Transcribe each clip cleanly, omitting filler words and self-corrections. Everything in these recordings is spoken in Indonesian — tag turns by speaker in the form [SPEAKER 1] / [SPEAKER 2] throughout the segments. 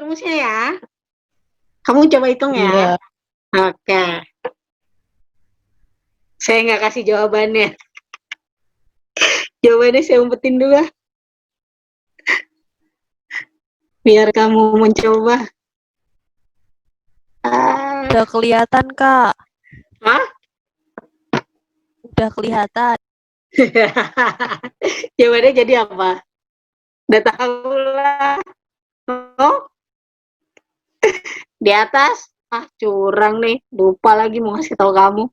[SPEAKER 1] rumusnya ya. Kamu coba hitung ya.
[SPEAKER 2] Iya.
[SPEAKER 1] Oke. Saya nggak kasih jawabannya. Jawabannya saya umpetin dulu lah, biar kamu mencoba. Ah,
[SPEAKER 2] Udah kelihatan, Kak.
[SPEAKER 1] Hah?
[SPEAKER 2] Udah kelihatan.
[SPEAKER 1] Jawabannya jadi apa? Udah tahu lah. Oh, di atas. Ah, curang nih. Lupa lagi mau ngasih tahu kamu.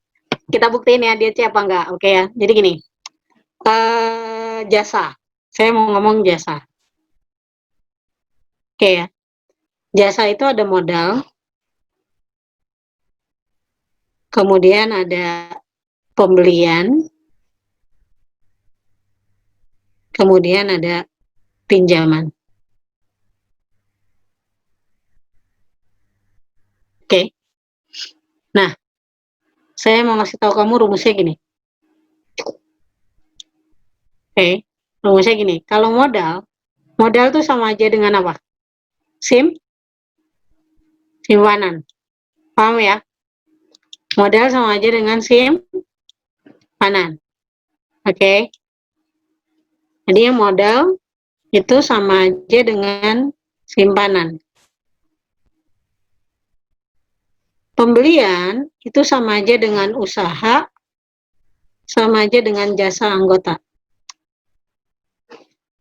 [SPEAKER 1] Kita buktiin ya dia C apa enggak. Oke ya. Jadi gini. Jasa. Saya mau ngomong jasa. Oke ya. Jasa itu ada modal, kemudian ada pembelian, kemudian ada pinjaman. Oke. Nah, saya mau ngasih tahu kamu rumusnya gini. Oke. Rumusnya gini. Kalau modal tuh sama aja dengan apa? Simpanan. Paham ya? Modal sama aja dengan simpanan. Oke. Jadi yang modal itu sama aja dengan simpanan. Pembelian itu sama aja dengan usaha, sama aja dengan jasa anggota.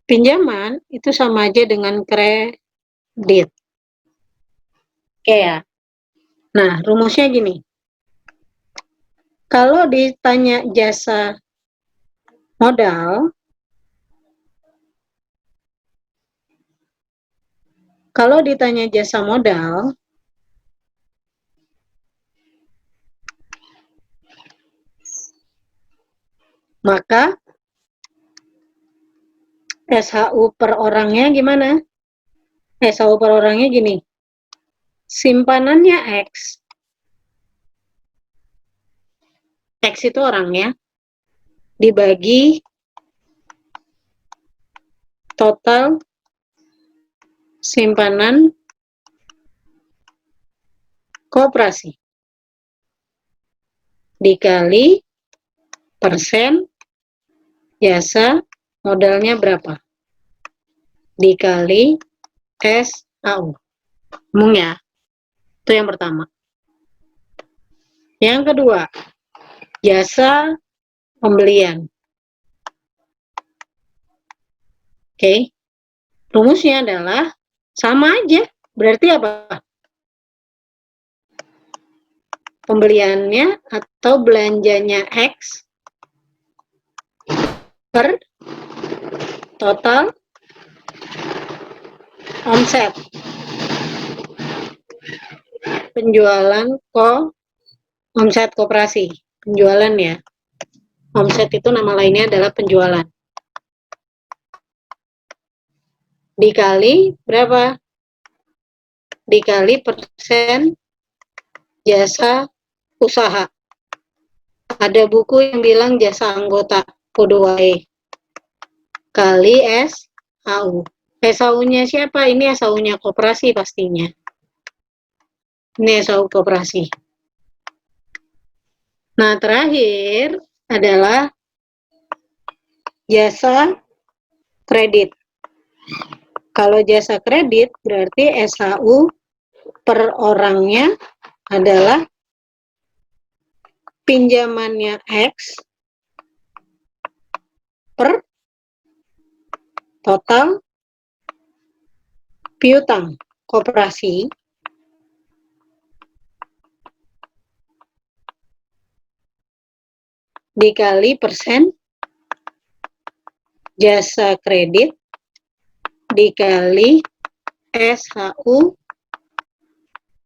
[SPEAKER 1] Pinjaman itu sama aja dengan kredit. Oke ya. Nah, rumusnya gini. Kalau ditanya jasa modal, kalau ditanya jasa modal, maka SHU per orangnya gimana? SHU per orangnya gini. Simpanannya X. X itu orangnya. Dibagi total simpanan koperasi. Dikali persen jasa modalnya berapa. Dikali SHU. Ngomong ya. Itu yang pertama. Yang kedua, jasa pembelian. Oke. Rumusnya adalah sama aja. Berarti apa? Pembeliannya atau belanjanya X per total omset penjualan omset koperasi. Penjualan ya. Omset itu nama lainnya adalah penjualan. Dikali berapa? Dikali persen jasa usaha. Ada buku yang bilang jasa anggota podo wae. Kali SHU. SHU-nya siapa? Ini SHU-nya koperasi pastinya. Ini SHU koperasi. Nah, terakhir adalah jasa kredit. Kalau jasa kredit berarti SHU per orangnya adalah pinjamannya X per total piutang koperasi dikali persen jasa kredit dikali SHU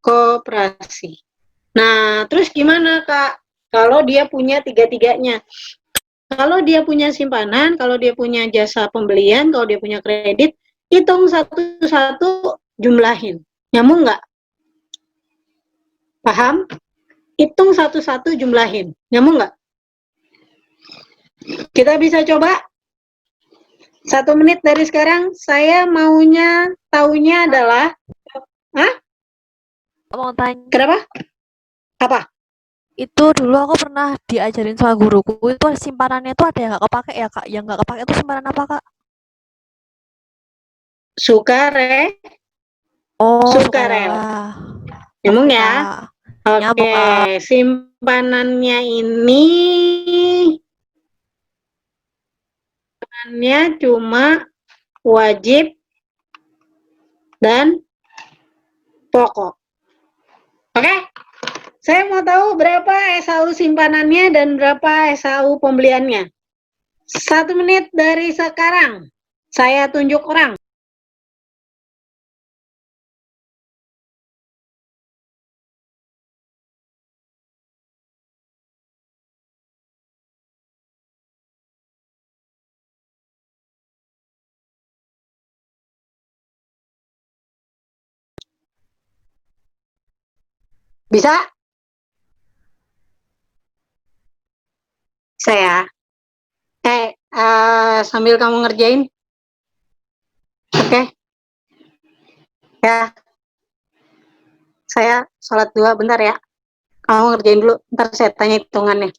[SPEAKER 1] koperasi. Nah, terus gimana Kak? Kalau dia punya tiga-tiganya. Kalau dia punya simpanan, kalau dia punya jasa pembelian, kalau dia punya kredit, hitung satu-satu, jumlahin. Nyambung nggak? Paham? Hitung satu-satu, jumlahin. Nyambung nggak? Kita bisa coba? 1 menit dari sekarang, saya maunya taunya adalah Hah?
[SPEAKER 2] Mau tanya,
[SPEAKER 1] Kenapa? Apa?
[SPEAKER 2] itu dulu aku pernah diajarin sama guruku, itu simpanannya itu ada yang nggak kepake ya kak, yang nggak kepake itu simpanan apa kak?
[SPEAKER 1] Sukare,
[SPEAKER 2] Oh,
[SPEAKER 1] sukarela.
[SPEAKER 2] sukarela.
[SPEAKER 1] Nyambung
[SPEAKER 2] Oke
[SPEAKER 1] ya.
[SPEAKER 2] kak, nyambung
[SPEAKER 1] Oke,
[SPEAKER 2] kak.
[SPEAKER 1] simpanannya ini cuma wajib dan pokok. Oke, saya mau tahu berapa SAU simpanannya dan berapa SAU pembeliannya. 1 menit dari sekarang. Saya tunjuk orang. Bisa? Saya. Sambil kamu ngerjain. Oke, ya. Saya sholat dua bentar ya. Kamu ngerjain dulu. Ntar saya tanya hitungannya.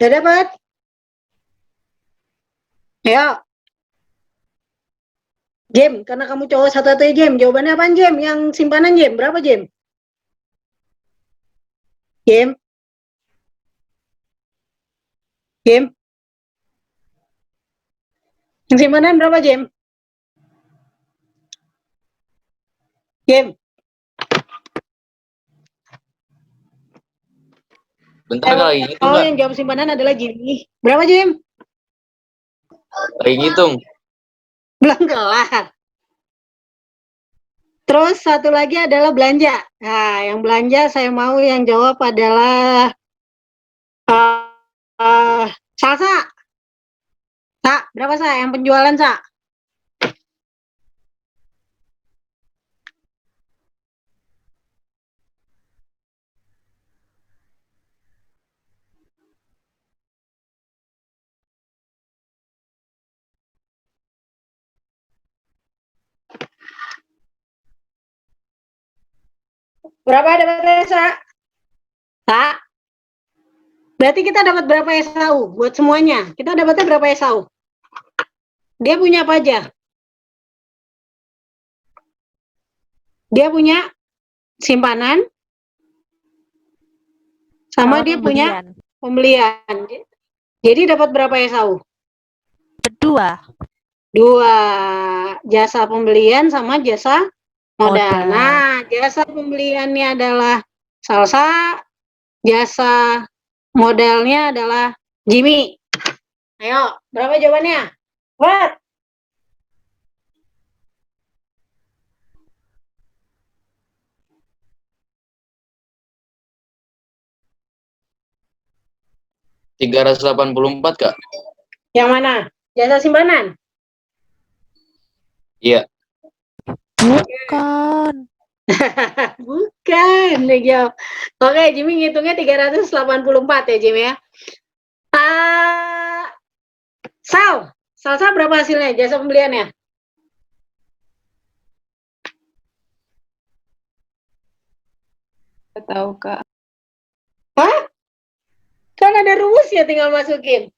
[SPEAKER 1] Udah dapat? Ayo. Jem, karena kamu cowok satu-satunya Jem. Jawabannya apa Jem? Yang simpanan Jem, berapa Jem? Jem? Jem? Yang simpanan berapa Jem? Jem?
[SPEAKER 3] Bentar Kak, lagi ngitung
[SPEAKER 1] Oh,
[SPEAKER 3] Kak.
[SPEAKER 1] yang jawab simpanan adalah Jimmy. Berapa Jem?
[SPEAKER 3] Lagi ngitung.
[SPEAKER 1] Belum kelar. Terus satu lagi adalah belanja. Nah, yang belanja saya mau yang jawab adalah Salsa. Sa, berapa Sa? Yang penjualan Sa? Berapa dapatnya Sa? Sa? Berarti kita dapat berapa SAU buat semuanya? Kita dapatnya berapa SAU? Dia punya apa aja? Dia punya simpanan, sama dia punya pembelian. Jadi dapat berapa SAU?
[SPEAKER 2] Berdua.
[SPEAKER 1] Dua. Jasa pembelian sama jasa modal.
[SPEAKER 2] Modal.
[SPEAKER 1] Nah, jasa pembeliannya adalah Salsa, jasa modalnya adalah Jimmy. Ayo, berapa jawabannya? What?
[SPEAKER 3] .384 Kak.
[SPEAKER 1] Yang mana? Jasa simpanan?
[SPEAKER 3] Iya.
[SPEAKER 2] Bukan.
[SPEAKER 1] Bukan, jawab. Oke, Jimmy ngitungnya 384 ya, Jimmy ya. Salsa berapa hasilnya jasa pembeliannya?
[SPEAKER 4] Nggak tahu, Kak.
[SPEAKER 1] Hah? Kan ada rumusnya, tinggal masukin.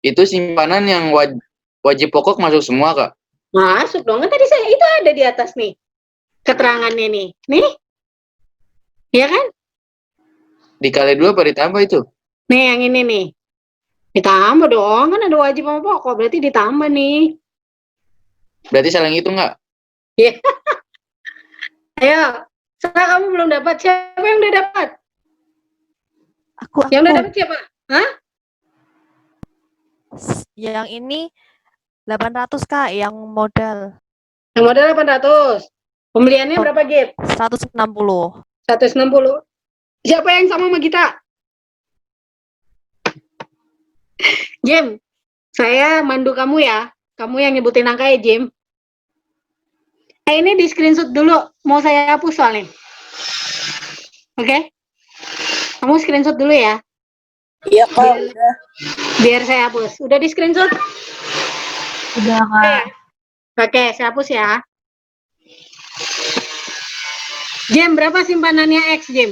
[SPEAKER 3] Itu simpanan yang wajib pokok masuk semua Kak.
[SPEAKER 1] Masuk dong, kan tadi saya itu ada di atas nih. Keterangannya nih. Nih. Ya kan?
[SPEAKER 3] Dikali 2 apa ditambah itu?
[SPEAKER 1] Nih yang ini nih. Ditambah dong, kan ada wajib sama pokok, berarti ditambah nih.
[SPEAKER 3] Berarti salah ngitung nggak?
[SPEAKER 1] Iya. Ayo, setelah kamu belum dapat, siapa yang udah dapat?
[SPEAKER 2] Aku.
[SPEAKER 1] Yang udah dapat siapa? Hah?
[SPEAKER 2] Yang ini 800 Kak, yang modal.
[SPEAKER 1] Yang modal 800. Pembeliannya berapa, Gip?
[SPEAKER 2] 160.
[SPEAKER 1] 160. Siapa yang sama sama kita? Jim, saya mandu kamu ya. Kamu yang nyebutin angka ya, Jim. Ini di screenshot dulu. Mau saya hapus soalnya. Oke? Kamu screenshot dulu ya.
[SPEAKER 4] Iya, Kak. Udah.
[SPEAKER 1] Biar saya hapus. Udah di screenshot?
[SPEAKER 4] Udah, Kak.
[SPEAKER 1] Oke, saya hapus ya. Jim, berapa simpanannya X, Jim?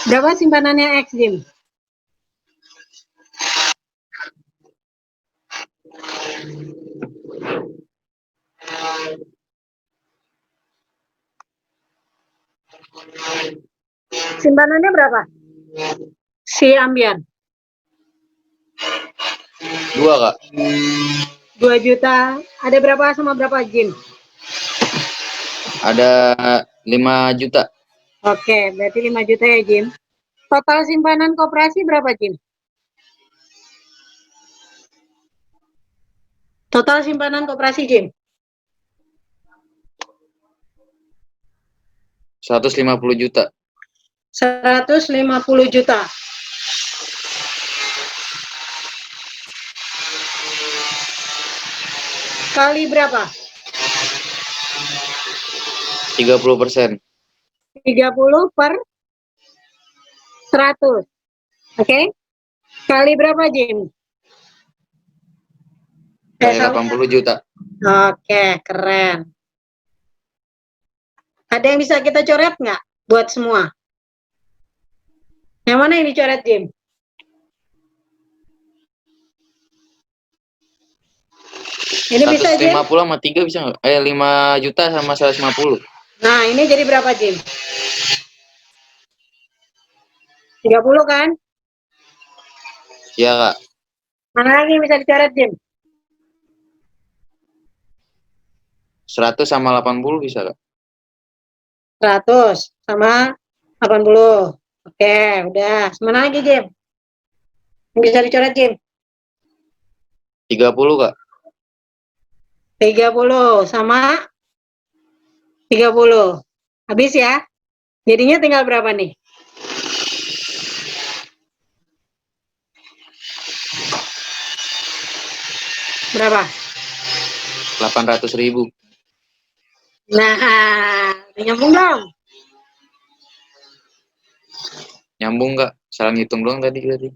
[SPEAKER 1] Berapa simpanannya X, Jim? Simpanannya berapa? Si Ambian.
[SPEAKER 3] 2 Kak.
[SPEAKER 1] 2 juta. Ada berapa sama berapa, Jim?
[SPEAKER 3] Ada 5 juta.
[SPEAKER 1] Oke, berarti 5 juta ya, Jim. Total simpanan koperasi berapa, Jim? Total simpanan koperasi, Jim?
[SPEAKER 3] 150 juta.
[SPEAKER 1] 150 juta. Kali berapa?
[SPEAKER 3] 30%.
[SPEAKER 1] 30 per 100. Oke? Kali berapa, Jim?
[SPEAKER 3] Kayak 80 juta.
[SPEAKER 1] Oke, keren. Ada yang bisa kita coret nggak buat semua? Yang mana yang dicoret, Jim? Ini bisa, Jim?
[SPEAKER 3] 150 sama 3 bisa nggak? 5 juta sama 150.
[SPEAKER 1] Nah, ini jadi berapa, Jim? 30 kan?
[SPEAKER 3] Iya, Kak.
[SPEAKER 1] Mana lagi yang bisa dicoret, Jim?
[SPEAKER 3] 100 sama 80 bisa, Kak?
[SPEAKER 1] 100 sama 80. Oke, udah. Mana lagi, Jim? Yang bisa dicoret, Jim?
[SPEAKER 3] 30, Kak.
[SPEAKER 1] 30 sama 30. Habis ya? Jadinya tinggal berapa nih? Berapa?
[SPEAKER 3] 800.000.
[SPEAKER 1] Nah, nyambung dong.
[SPEAKER 3] Nyambung, Kak? Salah ngitung doang tadi berarti.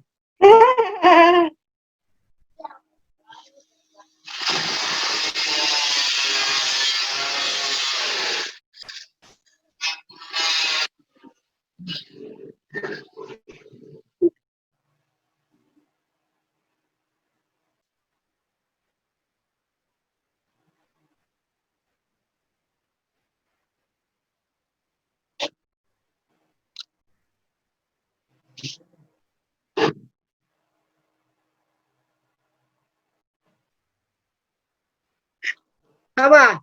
[SPEAKER 1] Apa?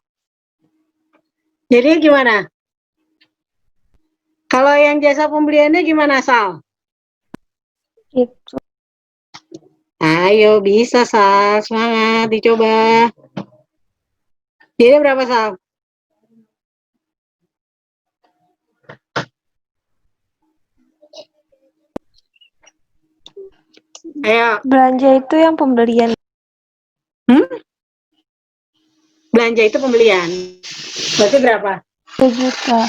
[SPEAKER 1] Jadi gimana? Kalau yang jasa pembeliannya gimana, Sal?
[SPEAKER 2] Gitu.
[SPEAKER 1] Ayo, bisa, Sal. Semangat, dicoba. Jadi berapa, Sal? Ayo.
[SPEAKER 2] Belanja itu yang pembelian.
[SPEAKER 1] Belanja itu pembelian. Berarti berapa?
[SPEAKER 2] 2 juta.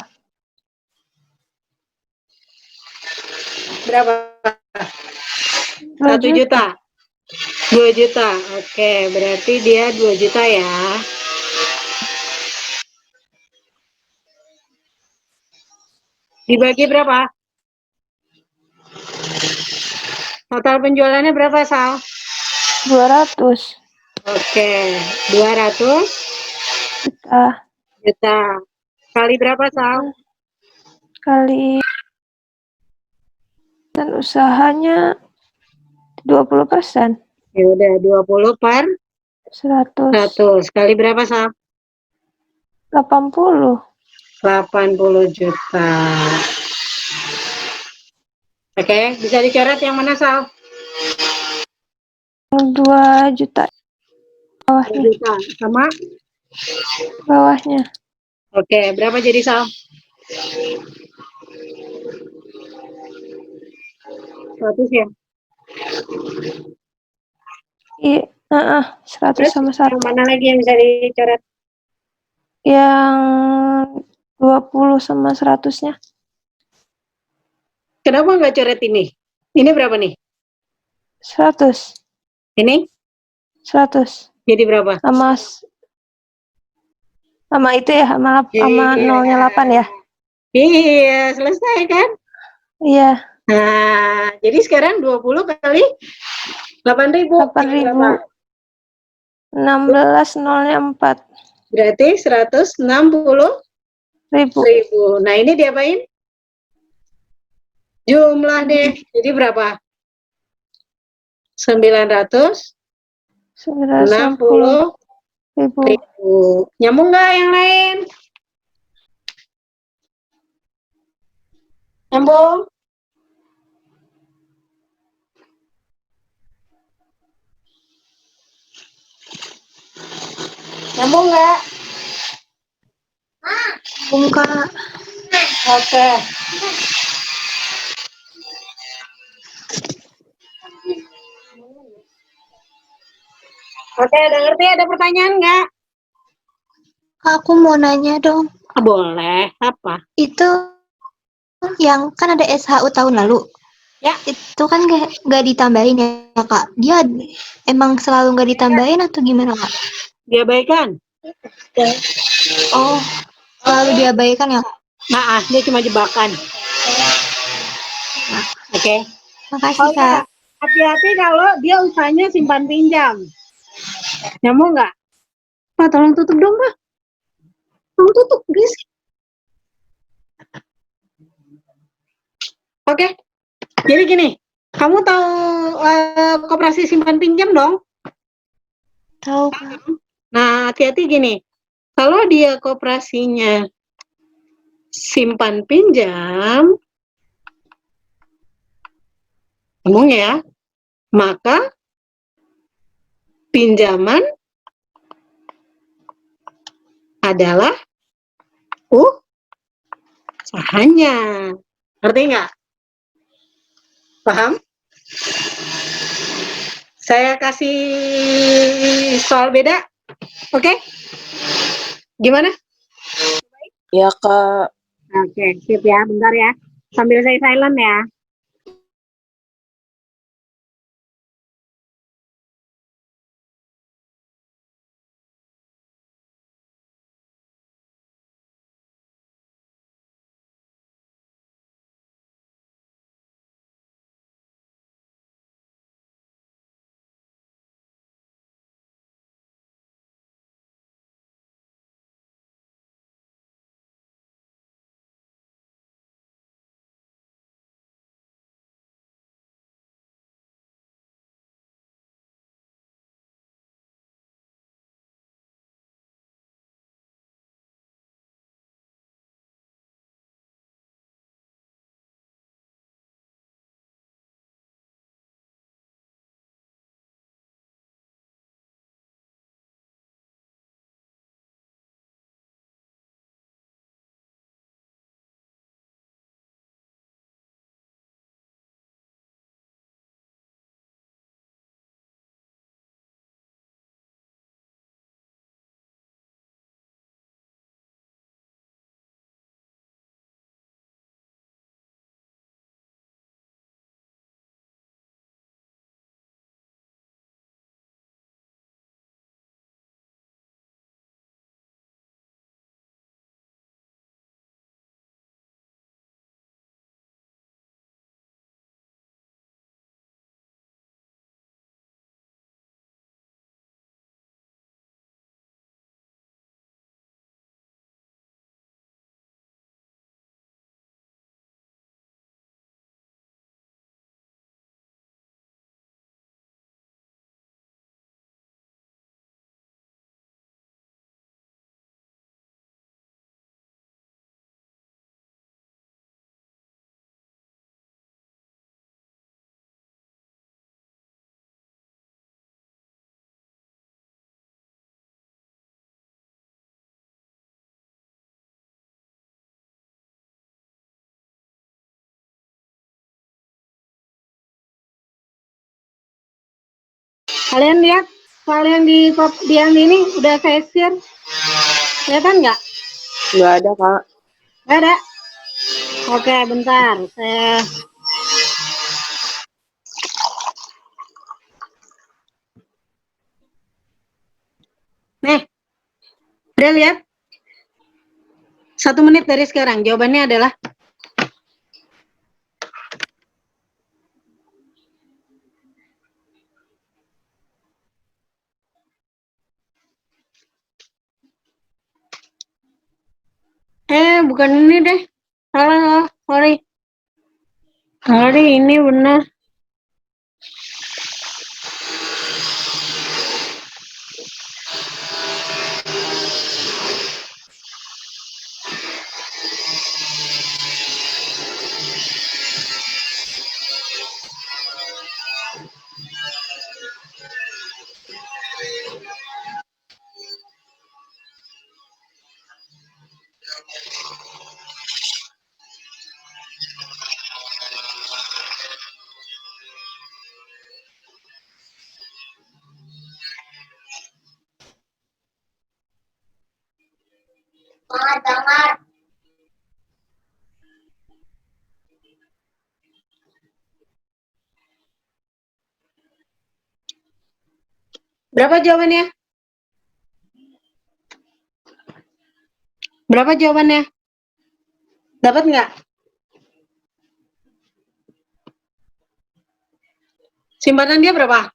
[SPEAKER 1] Berapa?
[SPEAKER 2] 2
[SPEAKER 1] 1 juta. 2 juta. Oke, berarti dia 2 juta ya. Dibagi berapa? Total penjualannya berapa, Sal?
[SPEAKER 2] 200
[SPEAKER 1] Oke, 200
[SPEAKER 2] juta
[SPEAKER 1] juta. Kali berapa, Sal?
[SPEAKER 2] kali dan usahanya 20%.
[SPEAKER 1] Ya udah, 20 per
[SPEAKER 2] 100.
[SPEAKER 1] 100. Kali berapa, Sal?
[SPEAKER 2] 80.
[SPEAKER 1] 80 juta. Oke, bisa dicoret yang mana, Sal?
[SPEAKER 2] 2 juta
[SPEAKER 1] 2
[SPEAKER 2] bawahnya.
[SPEAKER 1] juta. Sama?
[SPEAKER 2] Bawahnya.
[SPEAKER 1] Oke, berapa jadi, Sal? 100 ya?
[SPEAKER 2] Iya, 100
[SPEAKER 1] Terus
[SPEAKER 2] sama
[SPEAKER 1] yang
[SPEAKER 2] 1.
[SPEAKER 1] mana lagi yang bisa dicoret?
[SPEAKER 2] Yang 20 sama 100-nya.
[SPEAKER 1] Kenapa nggak coret ini? Ini berapa nih?
[SPEAKER 2] 100.
[SPEAKER 1] Ini
[SPEAKER 2] 100.
[SPEAKER 1] jadi berapa?
[SPEAKER 2] Sama itu ya, sama
[SPEAKER 1] Iya.
[SPEAKER 2] 0,8 ya.
[SPEAKER 1] Iya, selesai kan?
[SPEAKER 2] Iya,
[SPEAKER 1] Nah, jadi sekarang 20 kali 8.000.
[SPEAKER 2] 8.000. 16 nolnya 4.
[SPEAKER 1] Berarti 160.000.
[SPEAKER 2] Ribu.
[SPEAKER 1] Nah, ini diapain? Jumlah deh. Jadi berapa? 960.000.
[SPEAKER 2] 960.000.
[SPEAKER 1] Nyambung nggak yang lain? Nyambung? Nyambung nggak?
[SPEAKER 2] Buka.
[SPEAKER 1] Oke. Oke, udah ngerti? Ada pertanyaan nggak?
[SPEAKER 5] Aku mau nanya dong,
[SPEAKER 1] Boleh. Apa?
[SPEAKER 5] itu yang kan ada SHU tahun lalu.
[SPEAKER 1] Ya.
[SPEAKER 5] Itu kan nggak ditambahin ya Kak. Dia emang selalu nggak ditambahin atau gimana Kak?
[SPEAKER 1] Diabaikan.
[SPEAKER 5] Oh, selalu diabaikan ya Kak.
[SPEAKER 1] Nah, dia cuma jebakan. Oke.
[SPEAKER 5] Makasih
[SPEAKER 1] Oh ya,
[SPEAKER 5] Kak.
[SPEAKER 1] hati-hati kalau dia usahanya simpan pinjam. Nyambung nggak? Pak, tolong tutup dong, Pak. Tolong tutup, please. Oke. Jadi gini, kamu tahu koperasi simpan pinjam dong?
[SPEAKER 5] Tahu Kak.
[SPEAKER 1] Nah, hati-hati gini. Kalau dia koperasinya simpan pinjam, ngomong ya, maka pinjaman adalah usahanya. Ngerti nggak? Paham? Saya kasih soal beda. Oke? Gimana?
[SPEAKER 4] Ya Kak.
[SPEAKER 1] Oke, sip ya. Bentar ya. Sambil saya silent ya. Kalian lihat, kalian di yang ini udah saya share. Kelihatan nggak?
[SPEAKER 4] Nggak ada Kak.
[SPEAKER 1] Nggak ada. Oke, bentar. Saya Nih, udah lihat? 1 menit dari sekarang. Jawabannya adalah bukan ini deh. Salah, sorry. Sorry, ini benar. Berapa jawabannya? Berapa jawabannya? Dapat nggak? Simpanan dia berapa?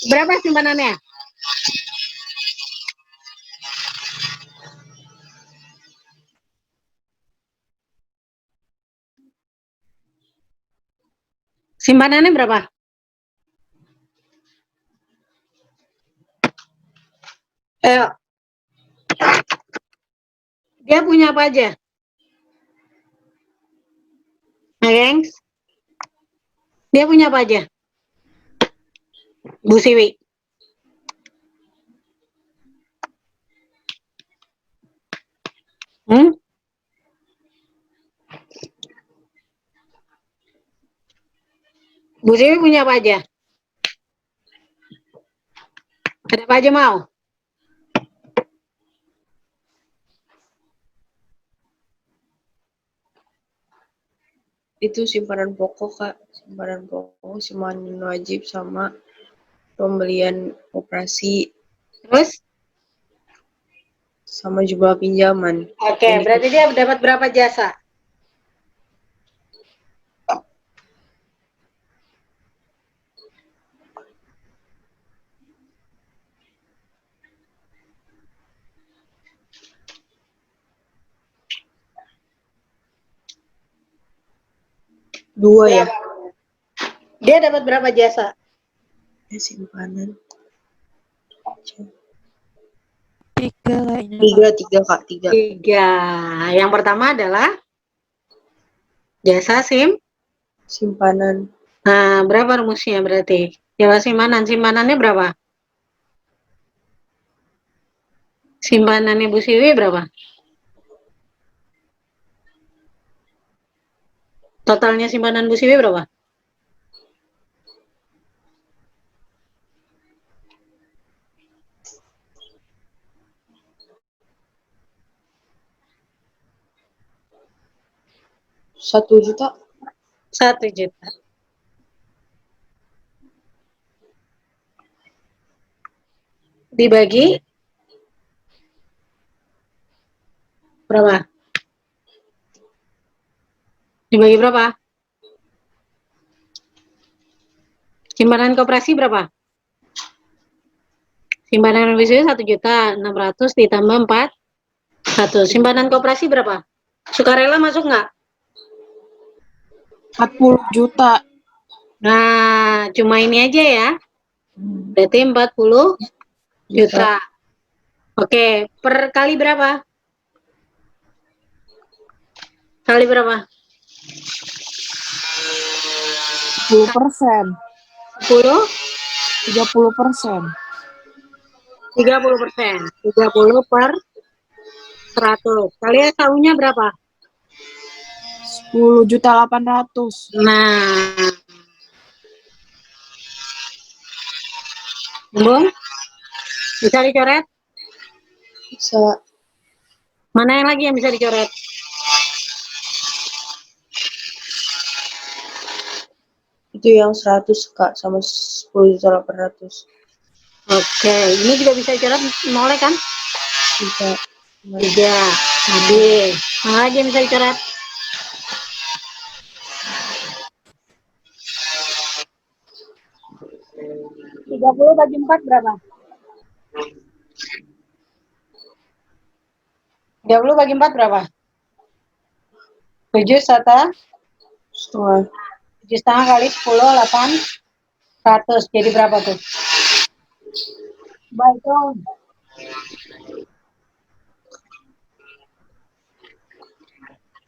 [SPEAKER 1] Berapa simpanannya? Simpanannya berapa? Ayo. Dia punya apa aja? Nah, gengs. Dia punya apa aja? Bu Siwi. Hmm? Bu Siwi punya apa aja? Ada apa aja mau?
[SPEAKER 4] Itu simpanan pokok, Kak. Simpanan pokok, simpanan wajib, sama pembelian operasi,
[SPEAKER 1] Terus?
[SPEAKER 4] sama jumlah pinjaman.
[SPEAKER 1] Oke, berarti dia dapat berapa jasa?
[SPEAKER 4] Dua ya?
[SPEAKER 1] Dia dapat berapa jasa?
[SPEAKER 4] Simpanan.
[SPEAKER 2] 3 kayaknya, Kak.
[SPEAKER 4] Tiga, Kak. Tiga.
[SPEAKER 1] 3. Yang pertama adalah jasa
[SPEAKER 4] Simpanan.
[SPEAKER 1] Nah, berapa rumusnya berarti? Jasa simpanan. Simpanannya berapa? Simpanannya Bu Siwi berapa? Totalnya simpanan Bu Siwi berapa?
[SPEAKER 4] Rp1.000.000.
[SPEAKER 1] 1 juta. Dibagi berapa? Dibagi berapa? Simpanan koperasi berapa? Simpanan Bu Siwi 1.600.000 ditambah 1. Simpanan koperasi berapa? Sukarela masuk nggak?
[SPEAKER 4] 40 juta.
[SPEAKER 1] Nah, cuma ini aja ya. Berarti 40 juta. Oke, per kali berapa? Kali berapa?
[SPEAKER 4] 10%.
[SPEAKER 1] 10?
[SPEAKER 4] 30%.
[SPEAKER 1] 30%. 30 per 100. Kalian tahunya berapa?
[SPEAKER 4] 10.800.000.
[SPEAKER 1] Nah, Bung, bisa dicoret?
[SPEAKER 4] Bisa.
[SPEAKER 1] Mana yang lagi yang bisa dicoret?
[SPEAKER 4] Itu yang 100, Kak, sama 10.800.000.
[SPEAKER 1] Oke, ini juga bisa dicoret, boleh kan?
[SPEAKER 4] Bisa.
[SPEAKER 1] 3. Habis. Mana lagi yang bisa dicoret? 30 bagi 4 berapa? 30 bagi 4 berapa? 7 setengah.
[SPEAKER 4] Setengah.
[SPEAKER 1] 7 setengah kali 10, 800. Jadi berapa tuh? Baik dong.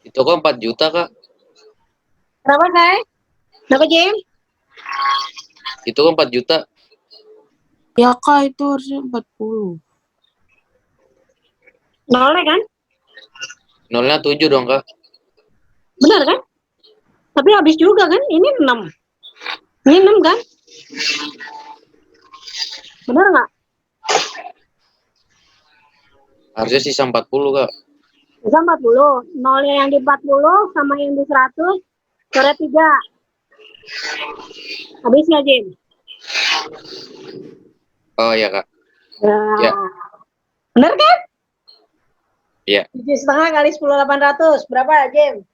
[SPEAKER 3] Itu kok 4 juta, Kak.
[SPEAKER 1] Berapa, Nay? Berapa, Jim?
[SPEAKER 3] Itu kok 4 juta.
[SPEAKER 4] Ya Kak, itu harusnya 40.
[SPEAKER 1] Nolnya kan?
[SPEAKER 3] Nolnya 7 dong, Kak.
[SPEAKER 1] Benar kan? Tapi habis juga kan? Ini 6. Ini 6 kan? Benar nggak?
[SPEAKER 3] Harusnya sisa 40, Kak.
[SPEAKER 1] Bisa 40. Nolnya yang di 40 sama yang di 100, coret 3. Habis nggak, Jim?
[SPEAKER 3] Oh iya, Kak.
[SPEAKER 1] Nah.
[SPEAKER 3] Ya.
[SPEAKER 1] Benar kan?
[SPEAKER 3] Iya.
[SPEAKER 1] 7 setengah kali 10, 800. Berapa, Jim?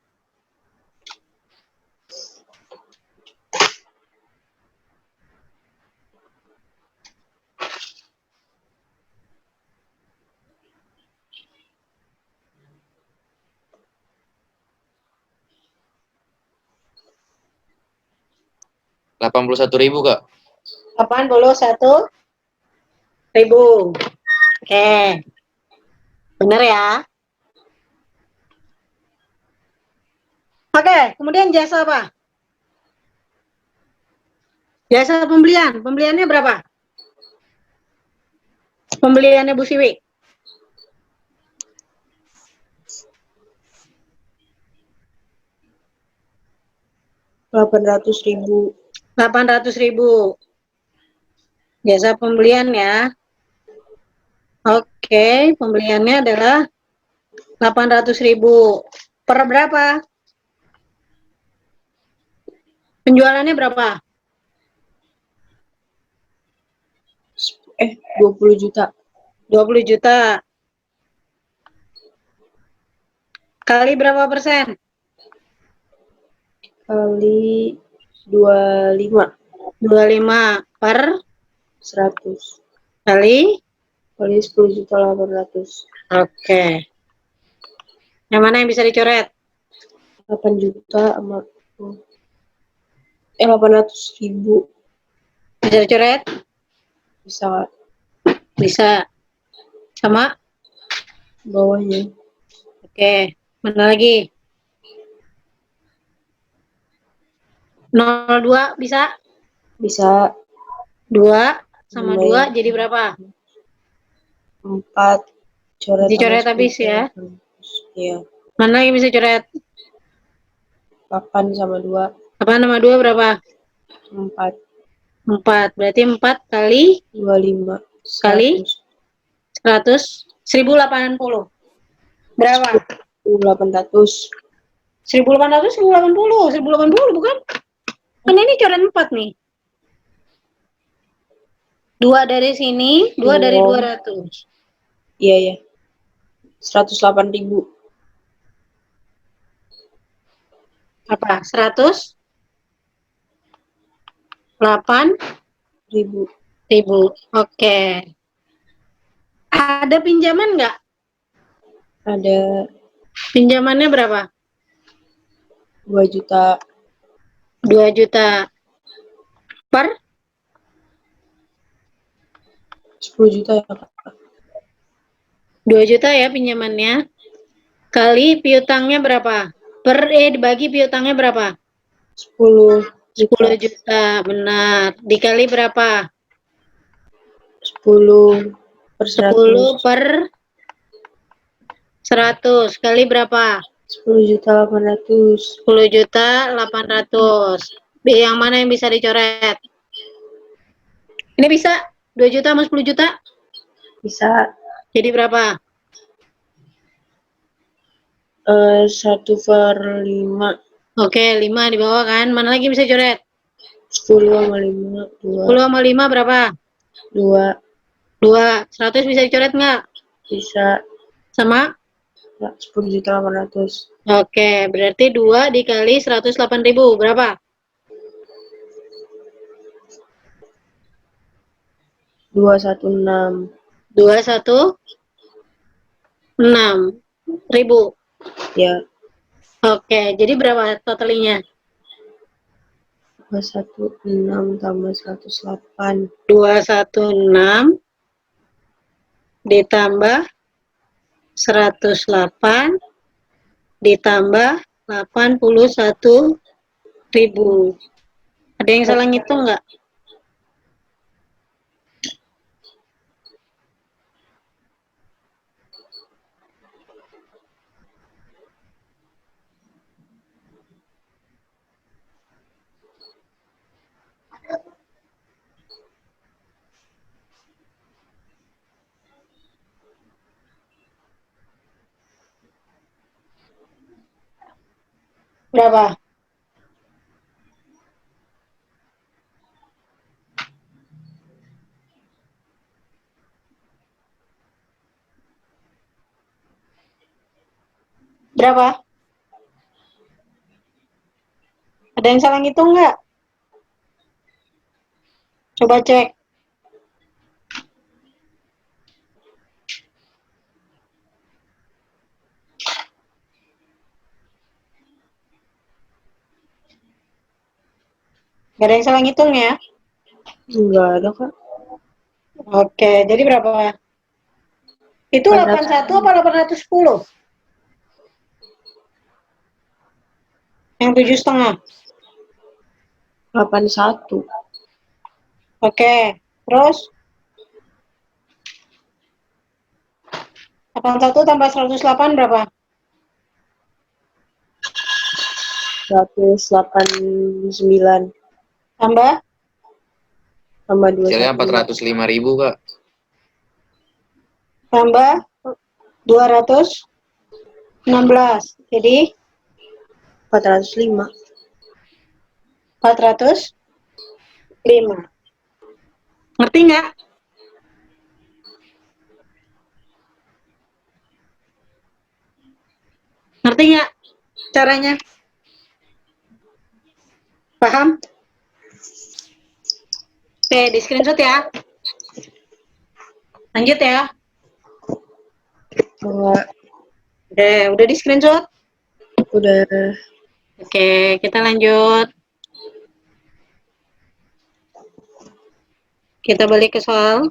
[SPEAKER 3] Rp81.000, Kak.
[SPEAKER 1] 81.000. Oke. Benar ya? Oke, kemudian jasa apa? Jasa pembelian. Pembeliannya berapa? Pembeliannya Bu Siwi.
[SPEAKER 4] 800.000.
[SPEAKER 1] 800.000. Jasa pembelian ya. Oke, pembeliannya adalah 800.000. Per berapa? Penjualannya berapa?
[SPEAKER 4] 20 juta.
[SPEAKER 1] 20 juta. Kali berapa persen?
[SPEAKER 4] Kali 25.
[SPEAKER 1] 25 per
[SPEAKER 4] 100.
[SPEAKER 1] kali.
[SPEAKER 4] Kali 10.800.000.
[SPEAKER 1] Oke. Yang mana yang bisa dicoret?
[SPEAKER 4] 8 juta sama 800.000.
[SPEAKER 1] Bisa dicoret?
[SPEAKER 4] Bisa Kak.
[SPEAKER 1] Bisa. Sama?
[SPEAKER 4] Bawahnya.
[SPEAKER 1] Oke. Mana lagi? 02 bisa?
[SPEAKER 4] Bisa
[SPEAKER 1] 2 sama 2
[SPEAKER 4] lumayan.
[SPEAKER 1] jadi berapa?
[SPEAKER 4] 4. Coret
[SPEAKER 1] Dicoret
[SPEAKER 4] sama
[SPEAKER 1] habis ya.
[SPEAKER 4] 10. Iya.
[SPEAKER 1] Mana yang bisa coret?
[SPEAKER 4] 8 sama 2.
[SPEAKER 1] 8 sama 2 berapa?
[SPEAKER 4] 4.
[SPEAKER 1] 4. Berarti 4 kali
[SPEAKER 4] 25.
[SPEAKER 1] Kali? 100. 1080. Berapa?
[SPEAKER 4] 800.
[SPEAKER 1] 1800, 1080. 1080 bukan? Kan ini coret 4 nih. 2 dari sini, 2 dari 200.
[SPEAKER 4] Iya, ya. 108.000.
[SPEAKER 1] Apa? 108.000.
[SPEAKER 4] 1.000.
[SPEAKER 1] Oke. Ada pinjaman nggak?
[SPEAKER 4] Ada
[SPEAKER 1] Pinjamannya berapa?
[SPEAKER 4] 2 juta.
[SPEAKER 1] 2 juta. Per?
[SPEAKER 4] 10 juta ya Kak.
[SPEAKER 1] 2 juta ya pinjamannya. Kali piutangnya berapa? Dibagi piutangnya berapa?
[SPEAKER 4] 10
[SPEAKER 1] 10 juta, benar. Dikali berapa?
[SPEAKER 4] 10 per
[SPEAKER 1] 10
[SPEAKER 4] 100.
[SPEAKER 1] per 100. Kali berapa?
[SPEAKER 4] 10 juta 800.
[SPEAKER 1] 10 juta 800. Yang mana yang bisa dicoret? Ini bisa 2 juta sama 10 juta?
[SPEAKER 4] Bisa
[SPEAKER 1] Jadi berapa?
[SPEAKER 4] 1/5.
[SPEAKER 1] Oke, 5 di bawah kan. Mana lagi bisa coret?
[SPEAKER 4] 10 sama 5. 2.
[SPEAKER 1] 10 sama 5 berapa?
[SPEAKER 4] 2.
[SPEAKER 1] 2. 100 bisa dicoret nggak?
[SPEAKER 4] Bisa.
[SPEAKER 1] Sama?
[SPEAKER 4] 10 juta 800.
[SPEAKER 1] Oke, berarti 2 dikali 108.000. Berapa?
[SPEAKER 4] 216.
[SPEAKER 1] 216. ribu.
[SPEAKER 4] Ya,
[SPEAKER 1] Oke, jadi berapa totalnya?
[SPEAKER 4] 216 tambah 108.
[SPEAKER 1] 216 ditambah 108 ditambah 81.000. Ada yang salah ngitung nggak? Berapa? Berapa? Ada yang salah ngitung nggak? Coba cek. Gak ada yang salah ngitung ya?
[SPEAKER 4] Enggak ada, Kak.
[SPEAKER 1] Oke, jadi berapa? Itu 81 apa 810? Yang 7,5.
[SPEAKER 4] 81.
[SPEAKER 1] Oke, terus 81 tambah 108 berapa?
[SPEAKER 4] 189
[SPEAKER 1] Tambah
[SPEAKER 4] tambah
[SPEAKER 3] Hasilnya
[SPEAKER 4] 21.
[SPEAKER 3] 405.000, Kak.
[SPEAKER 1] tambah 216. Jadi
[SPEAKER 4] 405.
[SPEAKER 1] 405. Ngerti nggak? Ngerti nggak caranya? Paham? Oke, di screenshot ya. Lanjut ya.
[SPEAKER 4] Enggak,
[SPEAKER 1] Udah di screenshot?
[SPEAKER 4] udah.
[SPEAKER 1] Oke, kita lanjut. Kita balik ke soal.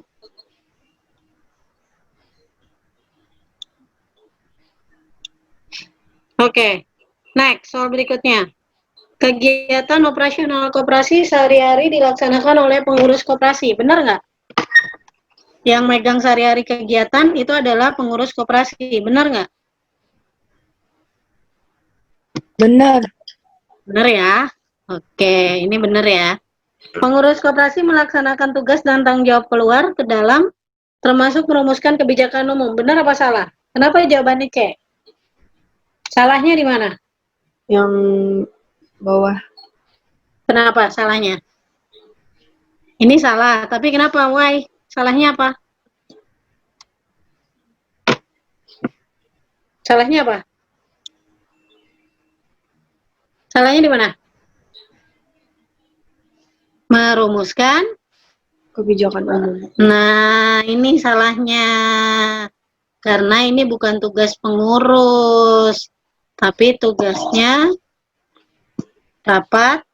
[SPEAKER 1] Oke, next, soal berikutnya. Kegiatan operasional koperasi sehari-hari dilaksanakan oleh pengurus koperasi. Benar nggak? Yang megang sehari-hari kegiatan itu adalah pengurus koperasi. Benar nggak?
[SPEAKER 4] Benar.
[SPEAKER 1] Benar ya? Oke, ini benar ya. Pengurus koperasi melaksanakan tugas dan tanggung jawab keluar ke dalam, termasuk merumuskan kebijakan umum. Benar apa salah? Kenapa jawabannya C? Salahnya di mana?
[SPEAKER 4] Yang bawah.
[SPEAKER 1] Kenapa salahnya? Ini salah, tapi kenapa? Why? Salahnya apa? Salahnya apa? Salahnya di mana? Merumuskan.
[SPEAKER 4] Kebijakan umum.
[SPEAKER 1] Nah, ini salahnya. Karena ini bukan tugas pengurus, tapi tugasnya rapat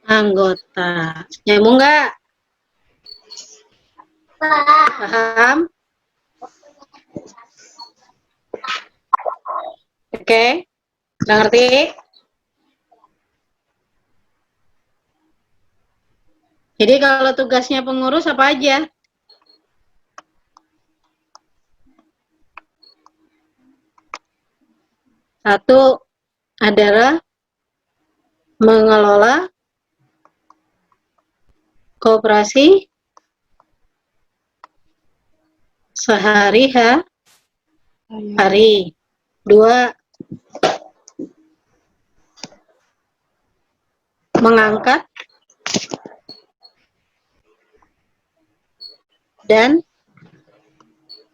[SPEAKER 1] anggota. Nyambung nggak? Paham? Oke? Udah ngerti? Jadi kalau tugasnya pengurus apa aja? Satu adalah mengelola koperasi sehari-hari. Dua, mengangkat dan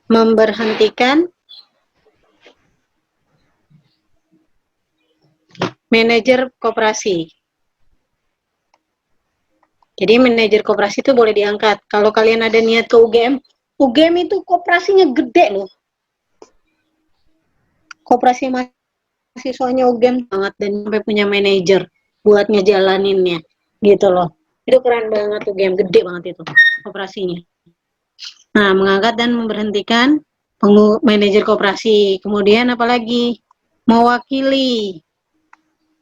[SPEAKER 1] memberhentikan manajer koperasi. Jadi manajer koperasi itu boleh diangkat. Kalau kalian ada niat ke UGM, UGM itu koperasinya gede loh. koperasi mahasiswanya UGM banget dan sampai punya manajer buat ngejalaninnya gitu loh. Itu keren banget UGM, gede banget itu koperasinya. Nah, mengangkat dan memberhentikan manajer koperasi. Kemudian apalagi? Mewakili.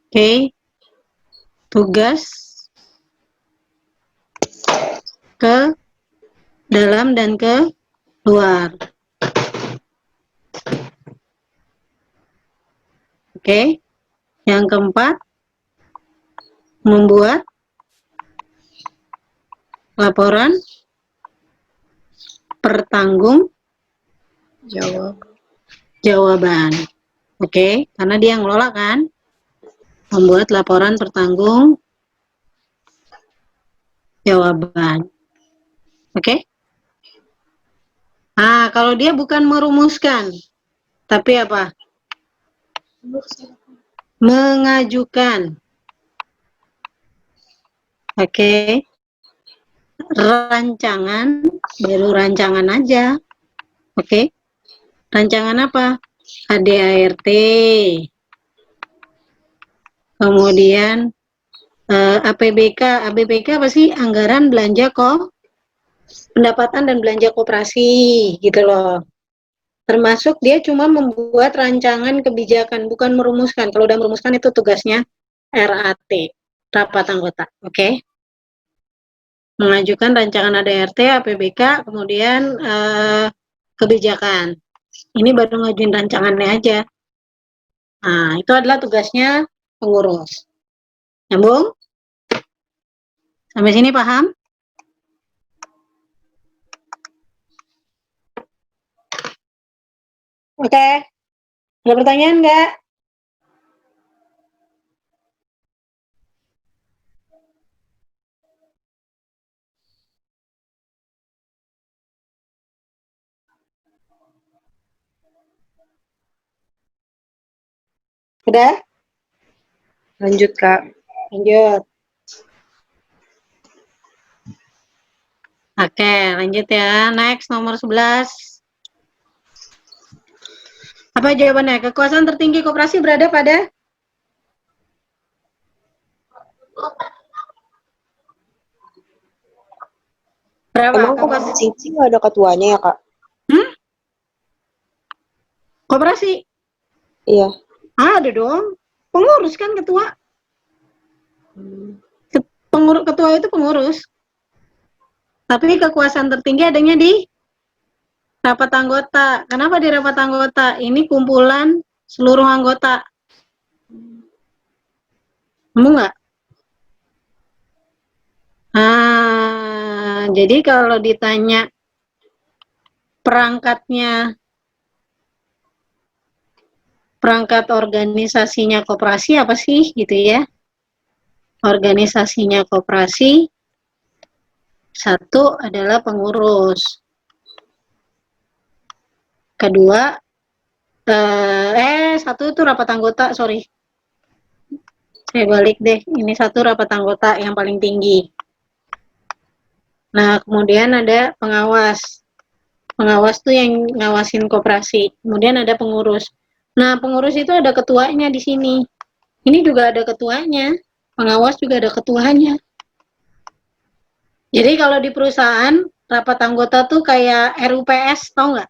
[SPEAKER 1] Oke. Tugas ke dalam dan ke luar. Oke. Yang keempat, membuat laporan jawaban. Oke, karena dia yang ngelola kan. Membuat laporan jawaban. Oke? Nah, kalau dia bukan merumuskan, tapi apa? Mengajukan. Oke. Rancangan, baru rancangan aja. Oke. Rancangan apa? ADART. Kemudian APBK. APBK apa sih? Anggaran belanja pendapatan dan belanja koperasi gitu loh. Termasuk dia cuma membuat rancangan kebijakan, bukan merumuskan. Kalau udah merumuskan itu tugasnya RAT, rapat anggota. Oke. Mengajukan rancangan ADART, APBK, kemudian kebijakan. Ini baru ngajuin rancangannya aja. Nah, itu adalah tugasnya pengurus. Nyambung? Sampai sini paham? Oke. Ada pertanyaan nggak? Udah?
[SPEAKER 4] Lanjut, Kak.
[SPEAKER 1] Lanjut. Oke, lanjut ya. Next, nomor 11. Apa jawabannya? Kekuasaan tertinggi koperasi berada pada? Berapa?
[SPEAKER 4] Emang koperasi nggak ada ketuanya ya, Kak?
[SPEAKER 1] Koperasi?
[SPEAKER 4] Iya.
[SPEAKER 1] Ada dong. Pengurus kan ketua. Ketua itu pengurus. Tapi kekuasaan tertinggi adanya di rapat anggota. Kenapa di rapat anggota? Ini kumpulan seluruh anggota. Kamu nggak? Jadi kalau ditanya perangkat organisasinya koperasi apa sih gitu ya? Organisasinya koperasi, satu adalah pengurus. Kedua, satu itu rapat anggota, sorry. Saya balik deh, ini satu rapat anggota yang paling tinggi. Nah, kemudian ada pengawas. Pengawas tuh yang ngawasin koperasi. Kemudian ada pengurus. Nah, pengurus itu ada ketuanya di sini. Ini juga ada ketuanya. Pengawas juga ada ketuanya. Jadi kalau di perusahaan, rapat anggota tuh kayak RUPS, tau nggak?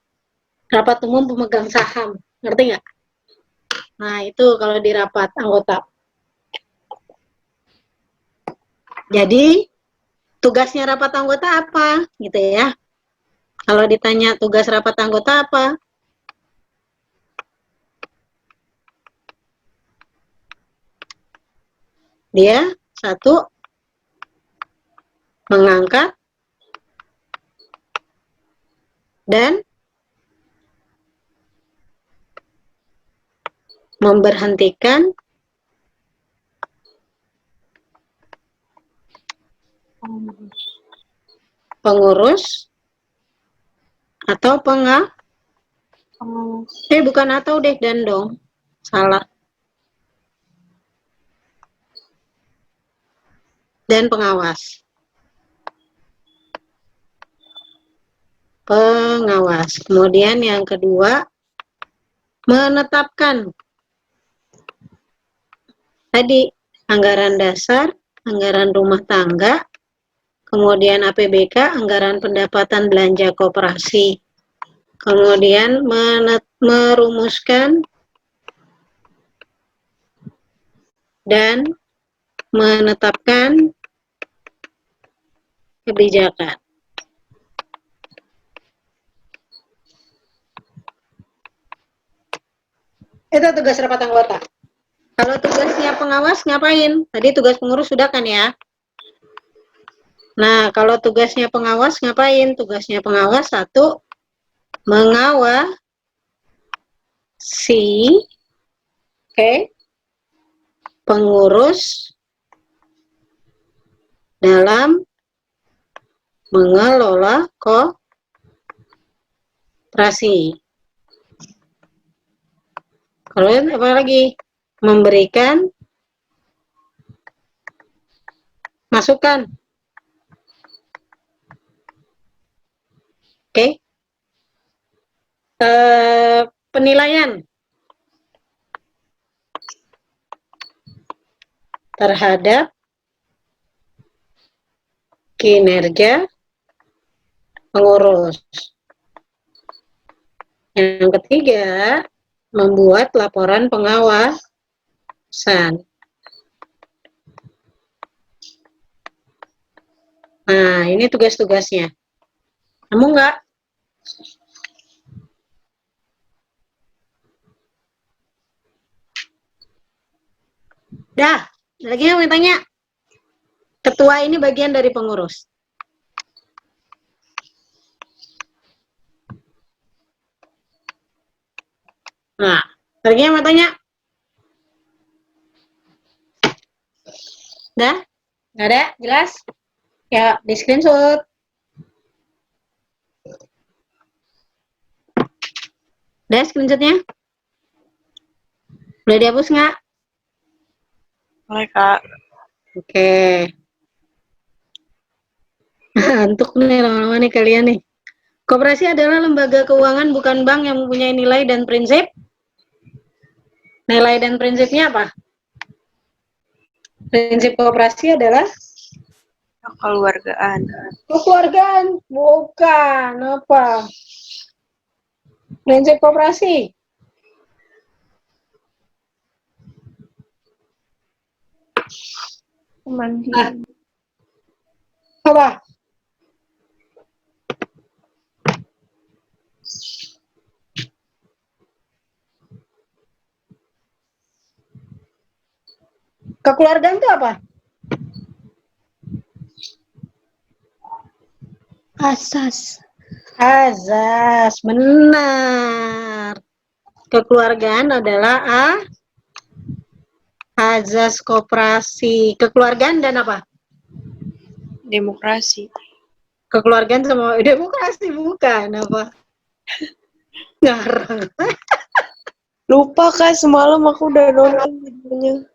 [SPEAKER 1] Rapat umum pemegang saham. Ngerti nggak? Nah, itu kalau di rapat anggota. Jadi, tugasnya rapat anggota apa? Gitu ya. Kalau ditanya tugas rapat anggota apa? Dia, satu, mengangkat dan memberhentikan pengurus atau bukan atau deh, dan dong. Salah. Dan pengawas. Pengawas. Kemudian yang kedua, menetapkan tadi anggaran dasar, anggaran rumah tangga, kemudian APBK, anggaran pendapatan belanja koperasi, kemudian merumuskan dan menetapkan kebijakan. Itu tugas rapat anggota. Kalau tugasnya pengawas ngapain? Tadi tugas pengurus sudah kan ya? Nah, kalau tugasnya pengawas ngapain? Tugasnya pengawas satu, mengawasi, pengurus dalam mengelola koperasi. Kalau apa lagi? Memberikan masukan. Penilaian terhadap kinerja pengurus. Yang ketiga, membuat laporan pengawasan. Nah, ini tugas-tugasnya. Kamu enggak? Dah, lagi yang mau tanya. Ketua ini bagian dari pengurus. Nah, lagi yang mau tanya. Dah? Nggak ada? Jelas? Ya, di screenshot. Udah screenshotnya? Udah dihapus nggak?
[SPEAKER 4] Boleh, Kak.
[SPEAKER 1] Oke. Antuk nih lama-lama nih kalian nih. Koperasi adalah lembaga keuangan bukan bank yang mempunyai nilai dan prinsip. Nilai dan prinsipnya apa? Prinsip koperasi adalah
[SPEAKER 4] Kekeluargaan.
[SPEAKER 1] kekeluargaan. Bukan apa? Prinsip koperasi.
[SPEAKER 4] Kemandirian.
[SPEAKER 1] Apa? Kekeluargaan itu apa?
[SPEAKER 5] Asas.
[SPEAKER 1] Azas, benar. Kekeluargaan adalah azas koperasi. Kekeluargaan dan apa?
[SPEAKER 4] Demokrasi.
[SPEAKER 1] Kekeluargaan sama demokrasi bukan apa? Ngarang.
[SPEAKER 4] Lupa, Kak, semalam aku udah nonton videonya.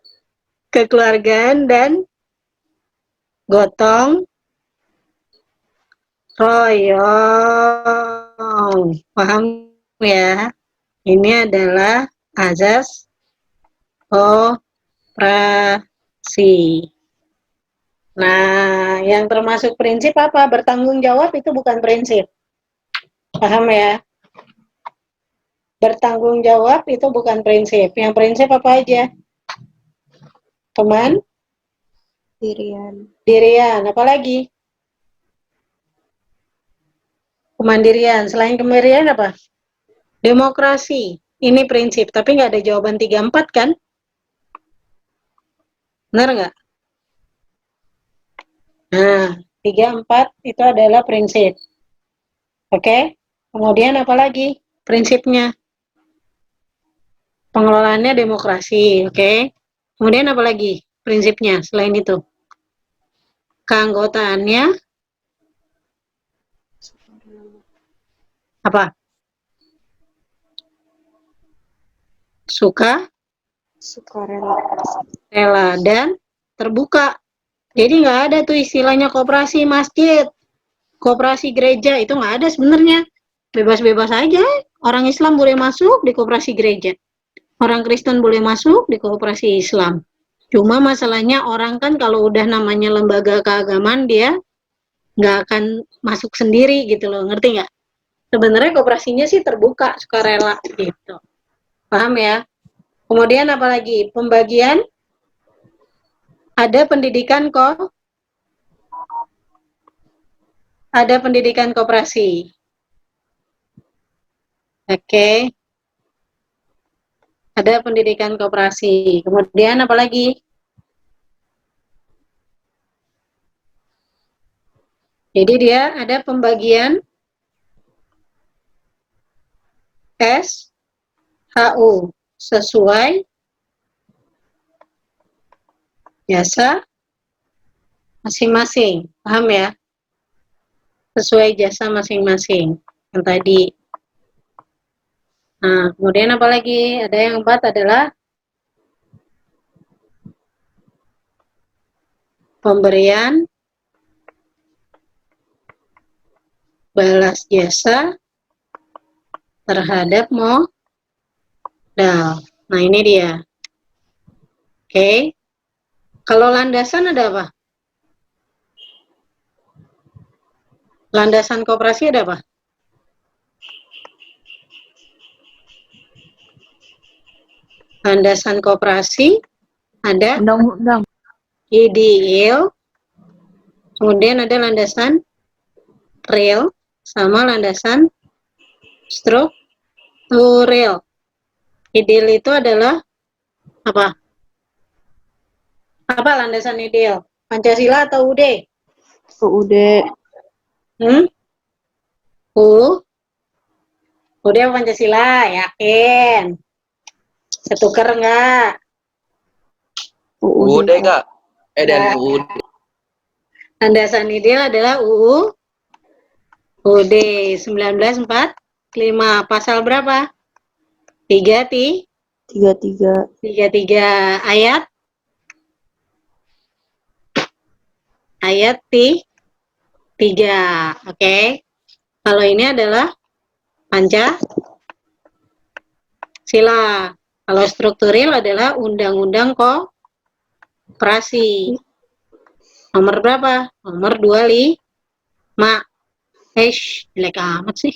[SPEAKER 1] Kekeluargaan dan gotong royong. Paham ya? Ini adalah azas koperasi. Nah, yang termasuk prinsip apa? Bertanggung jawab itu bukan prinsip. Paham ya? Bertanggung jawab itu bukan prinsip. Yang prinsip apa aja? Kemandirian. Apalagi? Kemandirian. Selain kemandirian apa? Demokrasi. Ini prinsip. Tapi nggak ada jawaban 3-4 kan? Benar nggak? Nah, 3-4 itu adalah prinsip. Oke? Kemudian apa lagi? Prinsipnya. Pengelolaannya demokrasi. Oke? Kemudian apa lagi? Prinsipnya selain itu. Keanggotaannya apa?
[SPEAKER 4] Sukarela.
[SPEAKER 1] Rela dan terbuka. Jadi nggak ada tuh istilahnya koperasi masjid, koperasi gereja, itu nggak ada sebenarnya. Bebas-bebas aja Orang Islam boleh masuk di koperasi gereja. Orang Kristen boleh masuk di koperasi Islam. Cuma masalahnya orang kan kalau udah namanya lembaga keagamaan dia nggak akan masuk sendiri gitu loh, ngerti nggak? Sebenarnya koperasinya sih terbuka, sukarela gitu. Paham ya? Kemudian apalagi? Pembagian ada pendidikan koperasi. Oke. Ada pendidikan koperasi. Kemudian apalagi? Jadi dia ada pembagian SHU sesuai jasa masing-masing. Paham ya? Sesuai jasa masing-masing. Yang tadi. Nah, kemudian apa lagi? Ada yang keempat adalah pemberian balas jasa terhadap modal. Nah, ini dia. Oke. Kalau landasan ada apa? Landasan koperasi ada apa? Landasan koperasi ada
[SPEAKER 2] Undang-undang.
[SPEAKER 1] ideal, kemudian ada landasan real, sama landasan struktural. Ideal itu adalah apa? Apa landasan ideal? Pancasila atau UUD?
[SPEAKER 4] UUD.
[SPEAKER 1] UUD apa Pancasila? Yakin? Setuker enggak?
[SPEAKER 3] UUD Kak. Dan UUD.
[SPEAKER 1] Landasan ideal adalah UUD 1945. Pasal berapa? 33 ayat 3. Oke. Kalau ini adalah Pancasila. Kalau struktural adalah Undang-Undang Koperasi. Nomor berapa? Nomor 25. Jelek amat sih.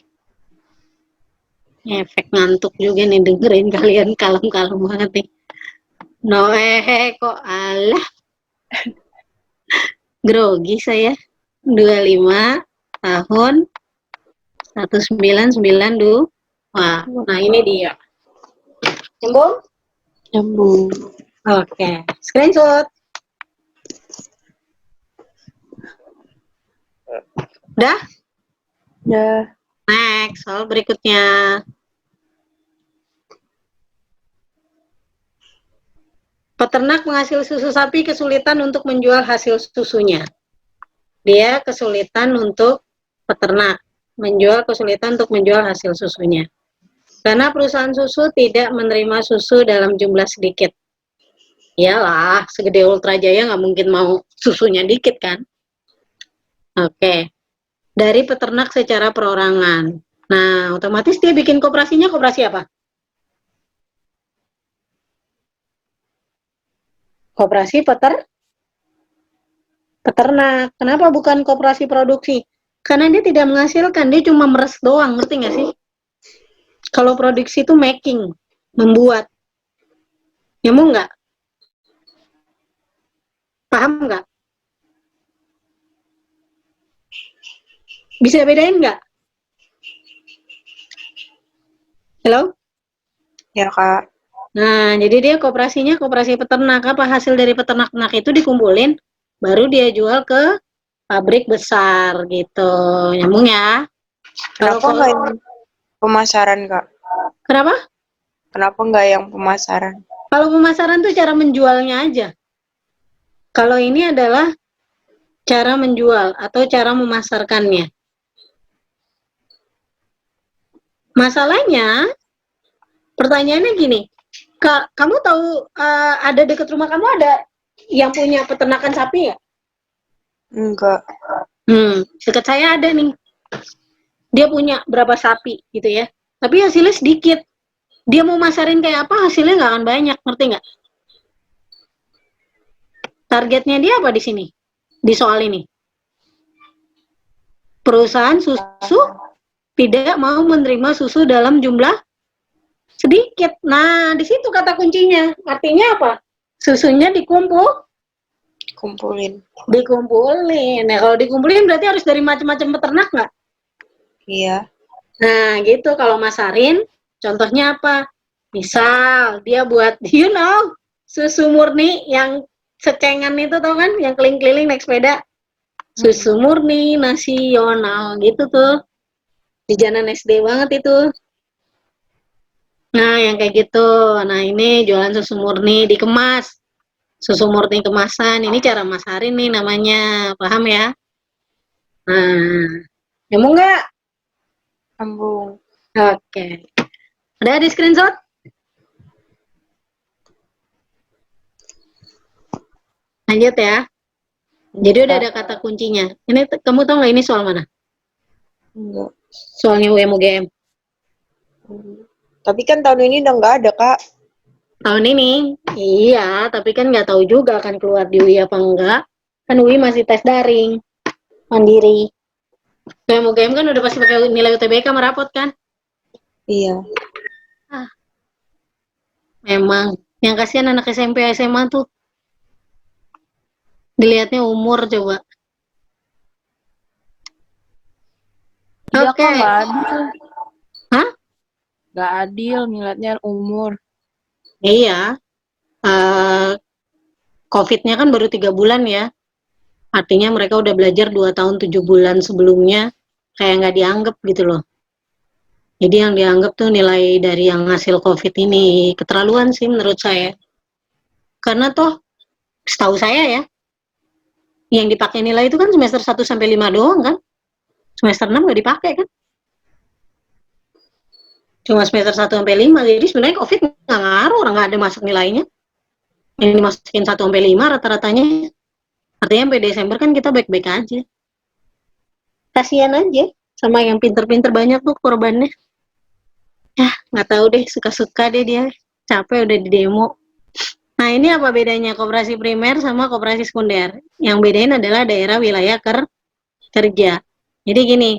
[SPEAKER 1] Efek ngantuk juga nih dengerin kalian kalem-kalem banget nih. Kok alah. Grogi saya. 25 tahun 1992. Wah, nah ini dia. Nyambung?
[SPEAKER 4] Nyambung.
[SPEAKER 1] Oke, screenshot. Udah?
[SPEAKER 4] Ya.
[SPEAKER 1] Next, soal berikutnya. Peternak penghasil susu sapi kesulitan untuk menjual hasil susunya. Dia kesulitan untuk peternak kesulitan untuk menjual hasil susunya. Karena perusahaan susu tidak menerima susu dalam jumlah sedikit. Iyalah, segede Ultra Jaya nggak mungkin mau susunya dikit kan? Oke. Dari peternak secara perorangan. Nah, otomatis dia bikin koperasinya koperasi apa? Koperasi peternak. Kenapa bukan koperasi produksi? Karena dia tidak menghasilkan, dia cuma meres doang, ngerti nggak sih? Kalau produksi itu making, membuat. Nyambung nggak? Paham nggak? Bisa bedain nggak? Halo?
[SPEAKER 4] Ya, Kak.
[SPEAKER 1] Nah, jadi dia koperasinya koperasi peternak. Apa hasil dari peternak itu dikumpulin, baru dia jual ke pabrik besar gitu. Nyambung ya?
[SPEAKER 4] Kenapa nggak yang pemasaran, Kak?
[SPEAKER 1] Kenapa?
[SPEAKER 4] Kenapa nggak yang pemasaran?
[SPEAKER 1] Kalau pemasaran tuh cara menjualnya aja. Kalau ini adalah cara menjual atau cara memasarkannya. Masalahnya, pertanyaannya gini, Kak, kamu tahu ada dekat rumah kamu ada yang punya peternakan sapi ya?
[SPEAKER 4] Enggak.
[SPEAKER 1] Dekat saya ada nih. Dia punya berapa sapi gitu ya. tapi hasilnya sedikit. Dia mau masarin kayak apa, hasilnya nggak akan banyak, ngerti nggak? Targetnya dia apa di sini? Di soal ini. Perusahaan susu tidak mau menerima susu dalam jumlah sedikit. Nah, di situ kata kuncinya. Artinya apa? Susunya
[SPEAKER 4] Kumpulin.
[SPEAKER 1] dikumpulin. Nah, kalau dikumpulin berarti harus dari macam-macam peternak nggak?
[SPEAKER 4] Iya.
[SPEAKER 1] Nah, gitu kalau masarin, contohnya apa? Misal dia buat, susu murni yang secengan itu tau kan, yang keliling-keliling naik sepeda. Susu murni nasional gitu tuh. Di Jalan SD banget itu. Nah, yang kayak gitu. Nah, ini jualan susu murni dikemas. Susu murni kemasan. Ini cara masarin nih namanya. Paham ya? Nah, nyambung nggak?
[SPEAKER 4] Sambung.
[SPEAKER 1] Oke. Udah di screenshot? Lanjut ya. Jadi udah ada kata kuncinya. Ini kamu tahu nggak ini soal mana?
[SPEAKER 4] Enggak.
[SPEAKER 1] Soalnya UM-UGM.
[SPEAKER 4] Tapi kan tahun ini udah nggak ada, Kak.
[SPEAKER 1] Tahun ini? Iya, tapi kan nggak tahu juga akan keluar di UI apa enggak. Kan UI masih tes daring. Mandiri. UM-UGM kan udah pasti pakai nilai UTBK merapot kan?
[SPEAKER 4] Iya.
[SPEAKER 1] Memang. Yang kasihan anak SMP SMA tuh. Dilihatnya umur coba.
[SPEAKER 6] Iya
[SPEAKER 1] Oke.
[SPEAKER 6] kok nggak adil.
[SPEAKER 1] Hah?
[SPEAKER 6] Nggak adil ngeliatnya umur.
[SPEAKER 1] Iya. COVID-nya kan baru 3 bulan ya. Artinya mereka udah belajar 2 tahun 7 bulan sebelumnya kayak nggak dianggap gitu loh. Jadi yang dianggap tuh nilai dari yang hasil COVID ini keterlaluan sih menurut saya. Karena toh setahu saya ya, yang dipakai nilai itu kan semester 1 sampai 5 doang kan. Semester 6 nggak dipakai kan. Cuma semester 1 sampai 5. Jadi sebenarnya COVID nggak ngaruh, orang nggak ada masuk nilainya. Yang dimasukin 1 sampai 5 rata-ratanya. Artinya sampai Desember kan kita baik-baik aja. Kasihan aja sama yang pinter-pinter banyak tuh korbannya. Ya, nggak tahu deh, suka-suka deh dia. Capek udah di demo. Nah, ini apa bedanya koperasi primer sama koperasi sekunder? Yang bedain adalah daerah wilayah kerja. Jadi gini,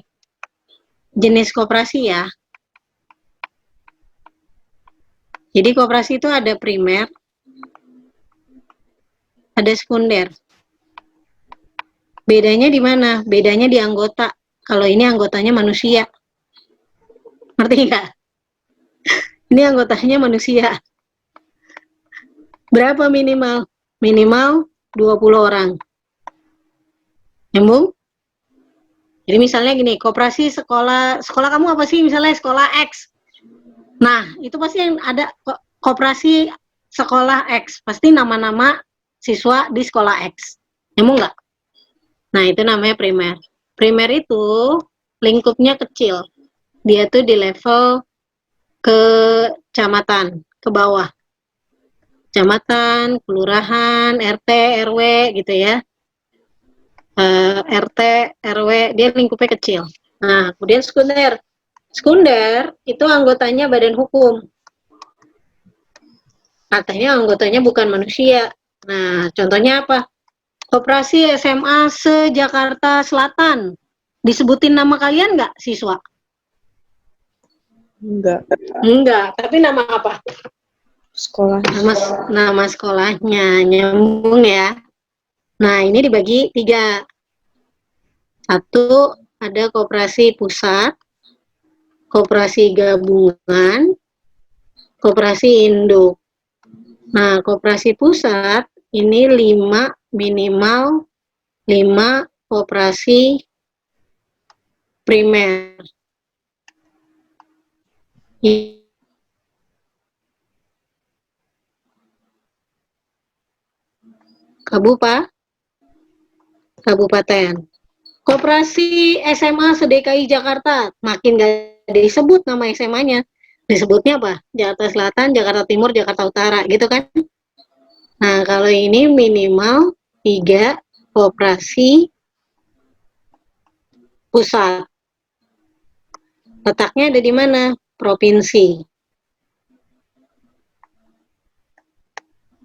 [SPEAKER 1] jenis koperasi ya. Jadi koperasi itu ada primer, ada sekunder. Bedanya di mana? Bedanya di anggota. Kalau ini anggotanya manusia. Ngerti nggak? Ini anggotanya manusia. Berapa minimal? Minimal 20 orang. Nyambung? Jadi misalnya gini, koperasi sekolah kamu apa sih? Misalnya sekolah X. Nah, itu pasti yang ada koperasi sekolah X. Pasti nama-nama siswa di sekolah X. Nyambung nggak? Nah, itu namanya primer. Primer itu lingkupnya kecil. Dia tuh di level kecamatan, ke bawah. Kecamatan, kelurahan, RT, RW gitu ya. RT, RW, dia lingkupnya kecil. Nah, kemudian sekunder. Sekunder itu anggotanya badan hukum. Katanya anggotanya bukan manusia. Nah, contohnya apa? Koperasi SMA se-Jakarta Selatan. Disebutin nama kalian nggak, siswa?
[SPEAKER 4] Enggak.
[SPEAKER 1] Enggak, tapi nama apa?
[SPEAKER 4] Sekolah.
[SPEAKER 1] Nama sekolahnya. Nyambung ya. Nah, ini dibagi 3. 1, ada koperasi pusat, koperasi gabungan, koperasi induk. Nah, koperasi pusat ini 5, minimal 5 koperasi primer. Kabupaten. Koperasi SMA se-DKI Jakarta, makin gak disebut nama SMA-nya. Disebutnya apa? Jakarta Selatan, Jakarta Timur, Jakarta Utara, gitu kan? Nah, kalau ini minimal 3 koperasi pusat. Letaknya ada di mana? provinsi.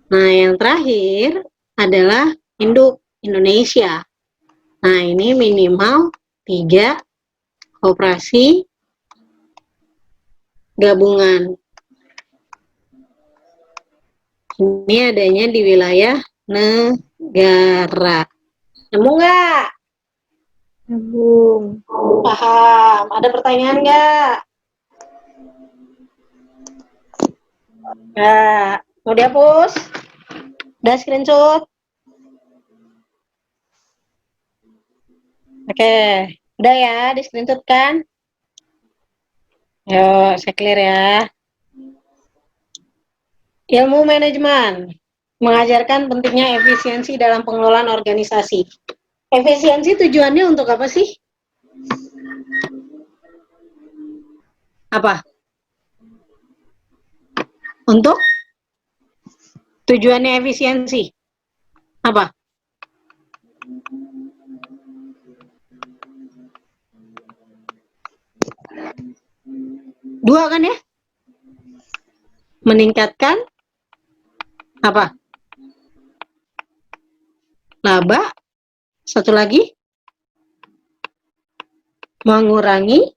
[SPEAKER 1] Nah, yang terakhir adalah induk Indonesia. Nah, ini minimal 3 koperasi gabungan. Ini adanya di wilayah negara. Nemu nggak?
[SPEAKER 4] Nyambung.
[SPEAKER 1] Paham. Ada pertanyaan nggak? Nggak. Mau dihapus? Udah screenshot? Oke. Udah ya, di screenshot kan? Yo, saya clear ya. Ilmu manajemen mengajarkan pentingnya efisiensi dalam pengelolaan organisasi. Efisiensi tujuannya untuk apa sih? Apa? Untuk tujuannya efisiensi. Apa? Dua kan ya? Meningkatkan apa? Laba. Satu lagi. Mengurangi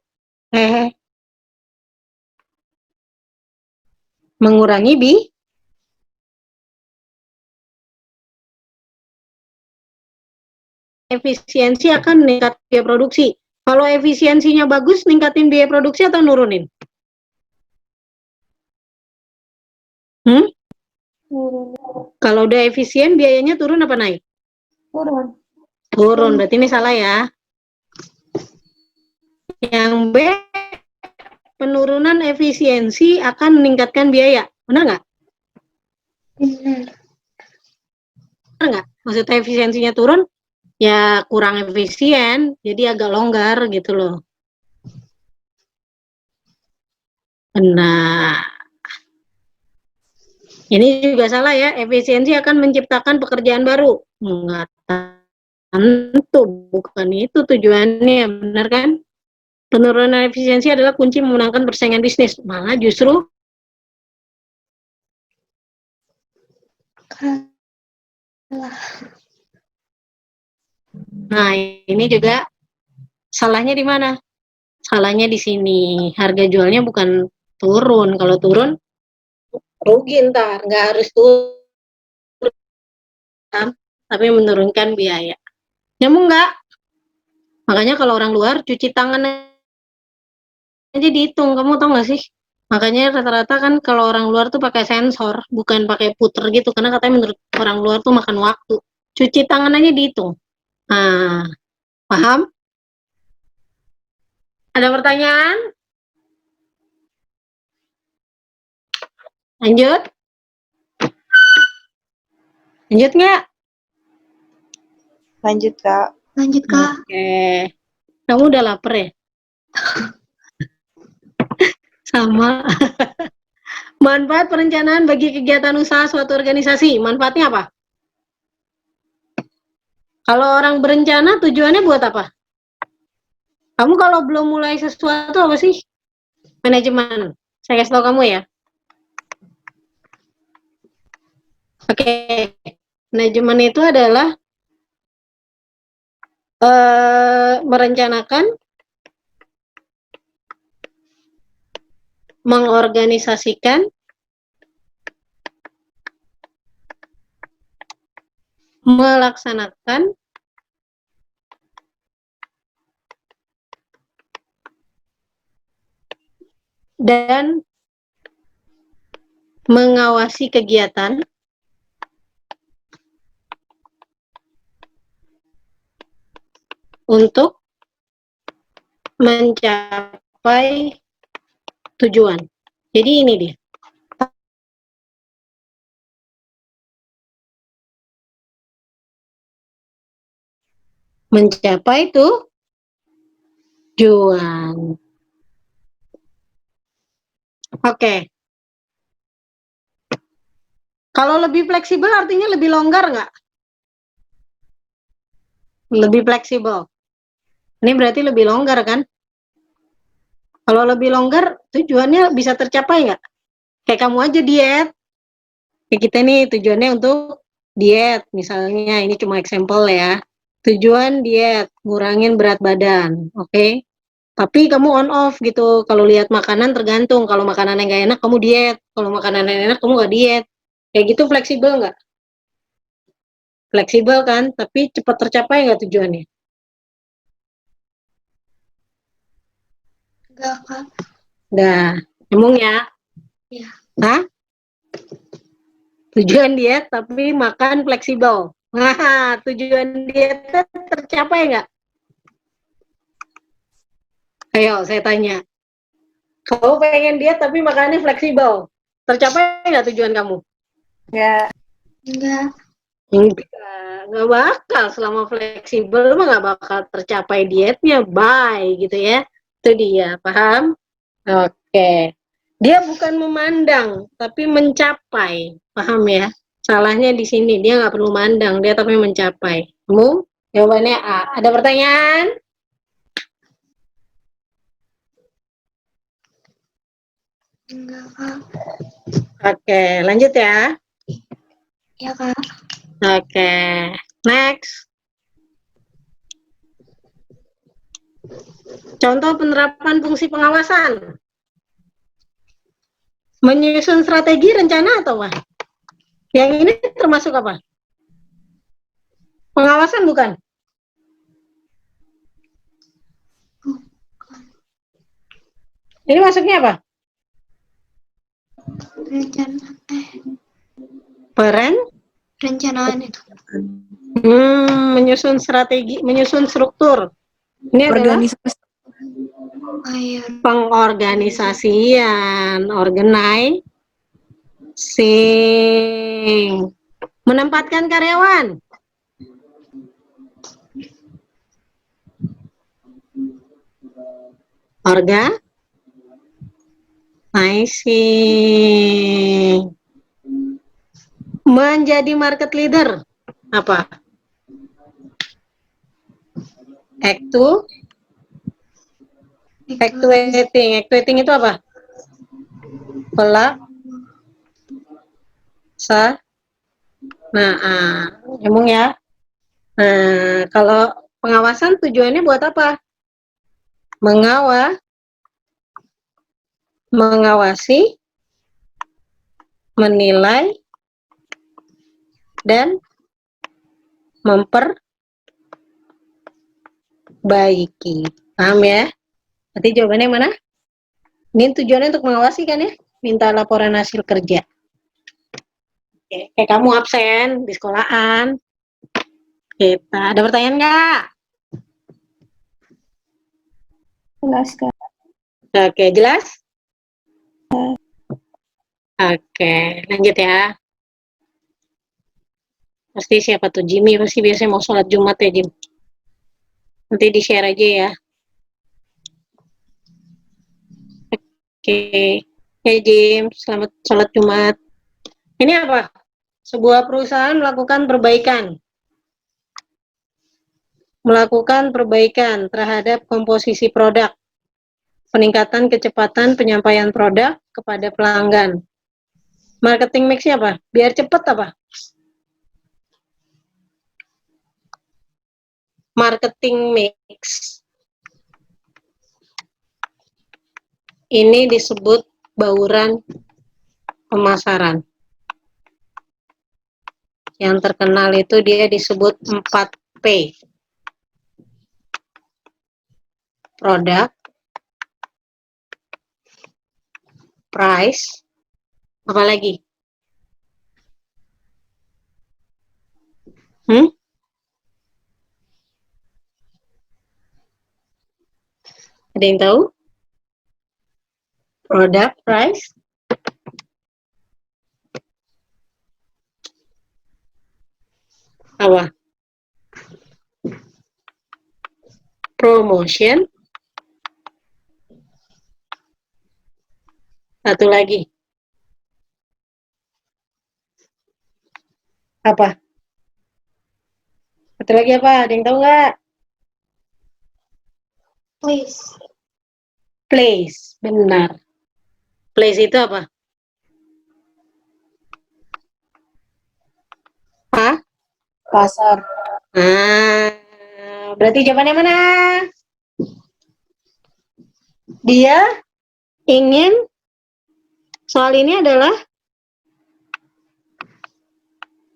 [SPEAKER 1] efisiensi akan meningkatkan biaya produksi. Kalau efisiensinya bagus, ningkatin biaya produksi atau nurunin? Kalau udah efisien, biayanya turun apa naik?
[SPEAKER 4] Turun.
[SPEAKER 1] Turun, berarti ini salah ya. Yang B, penurunan efisiensi akan meningkatkan biaya. Benar nggak? Benar nggak? Maksudnya efisiensinya turun, ya kurang efisien, jadi agak longgar gitu loh. Nah, ini juga salah ya, efisiensi akan menciptakan pekerjaan baru. Nggak tentu, bukan itu tujuannya, benar kan? Penurunan efisiensi adalah kunci memenangkan persaingan bisnis. Malah justru nah, ini juga salahnya di mana? Salahnya di sini. Harga jualnya bukan turun. Kalau turun, rugi ntar. Nggak harus turun, tapi menurunkan biaya. Nyambung nggak? Makanya kalau orang luar, cuci tangan aja dihitung. Kamu tau nggak sih? Makanya rata-rata kan kalau orang luar tuh pakai sensor, bukan pakai puter gitu. Karena katanya menurut orang luar tuh makan waktu. Cuci tangan aja dihitung. Nah, paham? Ada pertanyaan? Lanjut? Lanjut nggak?
[SPEAKER 4] Lanjut, Kak.
[SPEAKER 5] Lanjut, Kak.
[SPEAKER 1] Oke. Kamu udah lapar ya? Sama. Manfaat perencanaan bagi kegiatan usaha suatu organisasi. Manfaatnya apa? Kalau orang berencana tujuannya buat apa? Kamu kalau belum mulai sesuatu apa sih? Manajemen. Saya kasih tahu kamu ya. Oke. Manajemen itu adalah merencanakan, mengorganisasikan, melaksanakan, dan mengawasi kegiatan untuk mencapai tujuan. Jadi ini dia. Mencapai tujuan. Oke. Kalau lebih fleksibel artinya lebih longgar nggak? Lebih fleksibel. Ini berarti lebih longgar kan? Kalau lebih longgar, tujuannya bisa tercapai nggak? Kayak kamu aja diet. Kayak kita nih tujuannya untuk diet. Misalnya, ini cuma example ya. Tujuan diet, ngurangin berat badan. Oke? Tapi kamu on off gitu. Kalau lihat makanan tergantung. Kalau makanan yang nggak enak, kamu diet. Kalau makanan yang enak, kamu nggak diet. Kayak gitu fleksibel nggak? Fleksibel kan? Tapi cepat tercapai nggak tujuannya?
[SPEAKER 5] Enggak, Kak.
[SPEAKER 1] Dah, nyambung ya?
[SPEAKER 5] Iya.
[SPEAKER 1] Hah? Tujuan diet tapi makan fleksibel. Nah, tujuan diet tercapai nggak? Ayo, saya tanya. Kamu pengen diet tapi makannya fleksibel. Tercapai nggak tujuan kamu?
[SPEAKER 4] Enggak.
[SPEAKER 5] Enggak.
[SPEAKER 1] Nggak bakal. Selama fleksibel mah nggak bakal tercapai dietnya. Bye, gitu ya. Itu dia, paham? Oke. Dia bukan memandang, tapi mencapai. Paham ya? Salahnya di sini. Dia nggak perlu mandang, dia tapi mencapai. Kamu? Jawabannya A. Ada pertanyaan?
[SPEAKER 5] Enggak, Kak.
[SPEAKER 1] Oke, lanjut ya.
[SPEAKER 5] Ya, Kak.
[SPEAKER 1] Oke, next. Contoh penerapan fungsi pengawasan. Menyusun strategi, rencana, atau apa? Yang ini termasuk apa? Pengawasan bukan? Ini masuknya apa?
[SPEAKER 5] Rencana. Rencanaan itu.
[SPEAKER 1] Menyusun strategi, menyusun struktur. Ini adalah
[SPEAKER 6] Organisasi.
[SPEAKER 5] Air.
[SPEAKER 1] pengorganisasian, organizing. Menempatkan karyawan. Organizing. Menjadi market leader. Apa? Actuating. Actuating itu apa? Nyambung ya. Nah, kalau pengawasan tujuannya buat apa? Mengawasi, menilai, dan memperbaiki. Paham ya? Berarti jawabannya mana? Ini tujuannya untuk mengawasi kan ya? Minta laporan hasil kerja. Oke, kayak kamu absen di sekolahan. Kita ada pertanyaan nggak?
[SPEAKER 4] Jelas, Kak.
[SPEAKER 1] Oke, jelas? Oke, lanjut ya. Pasti siapa tuh? Jimmy pasti biasanya mau sholat Jumat ya, Jim. Nanti di-share aja ya. Oke. Jim, selamat sholat Jumat. Ini apa? Sebuah perusahaan melakukan perbaikan terhadap komposisi produk, peningkatan kecepatan penyampaian produk kepada pelanggan. Marketing mix-nya apa? Biar cepat apa? Marketing mix. Ini disebut bauran pemasaran. Yang terkenal itu dia disebut 4P. Produk, price, apa lagi? Ada yang tahu? Product, price, apa? Promotion. Satu lagi. Apa? Satu lagi apa? Ada yang tahu nggak?
[SPEAKER 5] Please.
[SPEAKER 1] Place, benar. Place itu apa?
[SPEAKER 4] Pasar.
[SPEAKER 1] Nah, berarti jawabannya mana? Dia ingin, soal ini adalah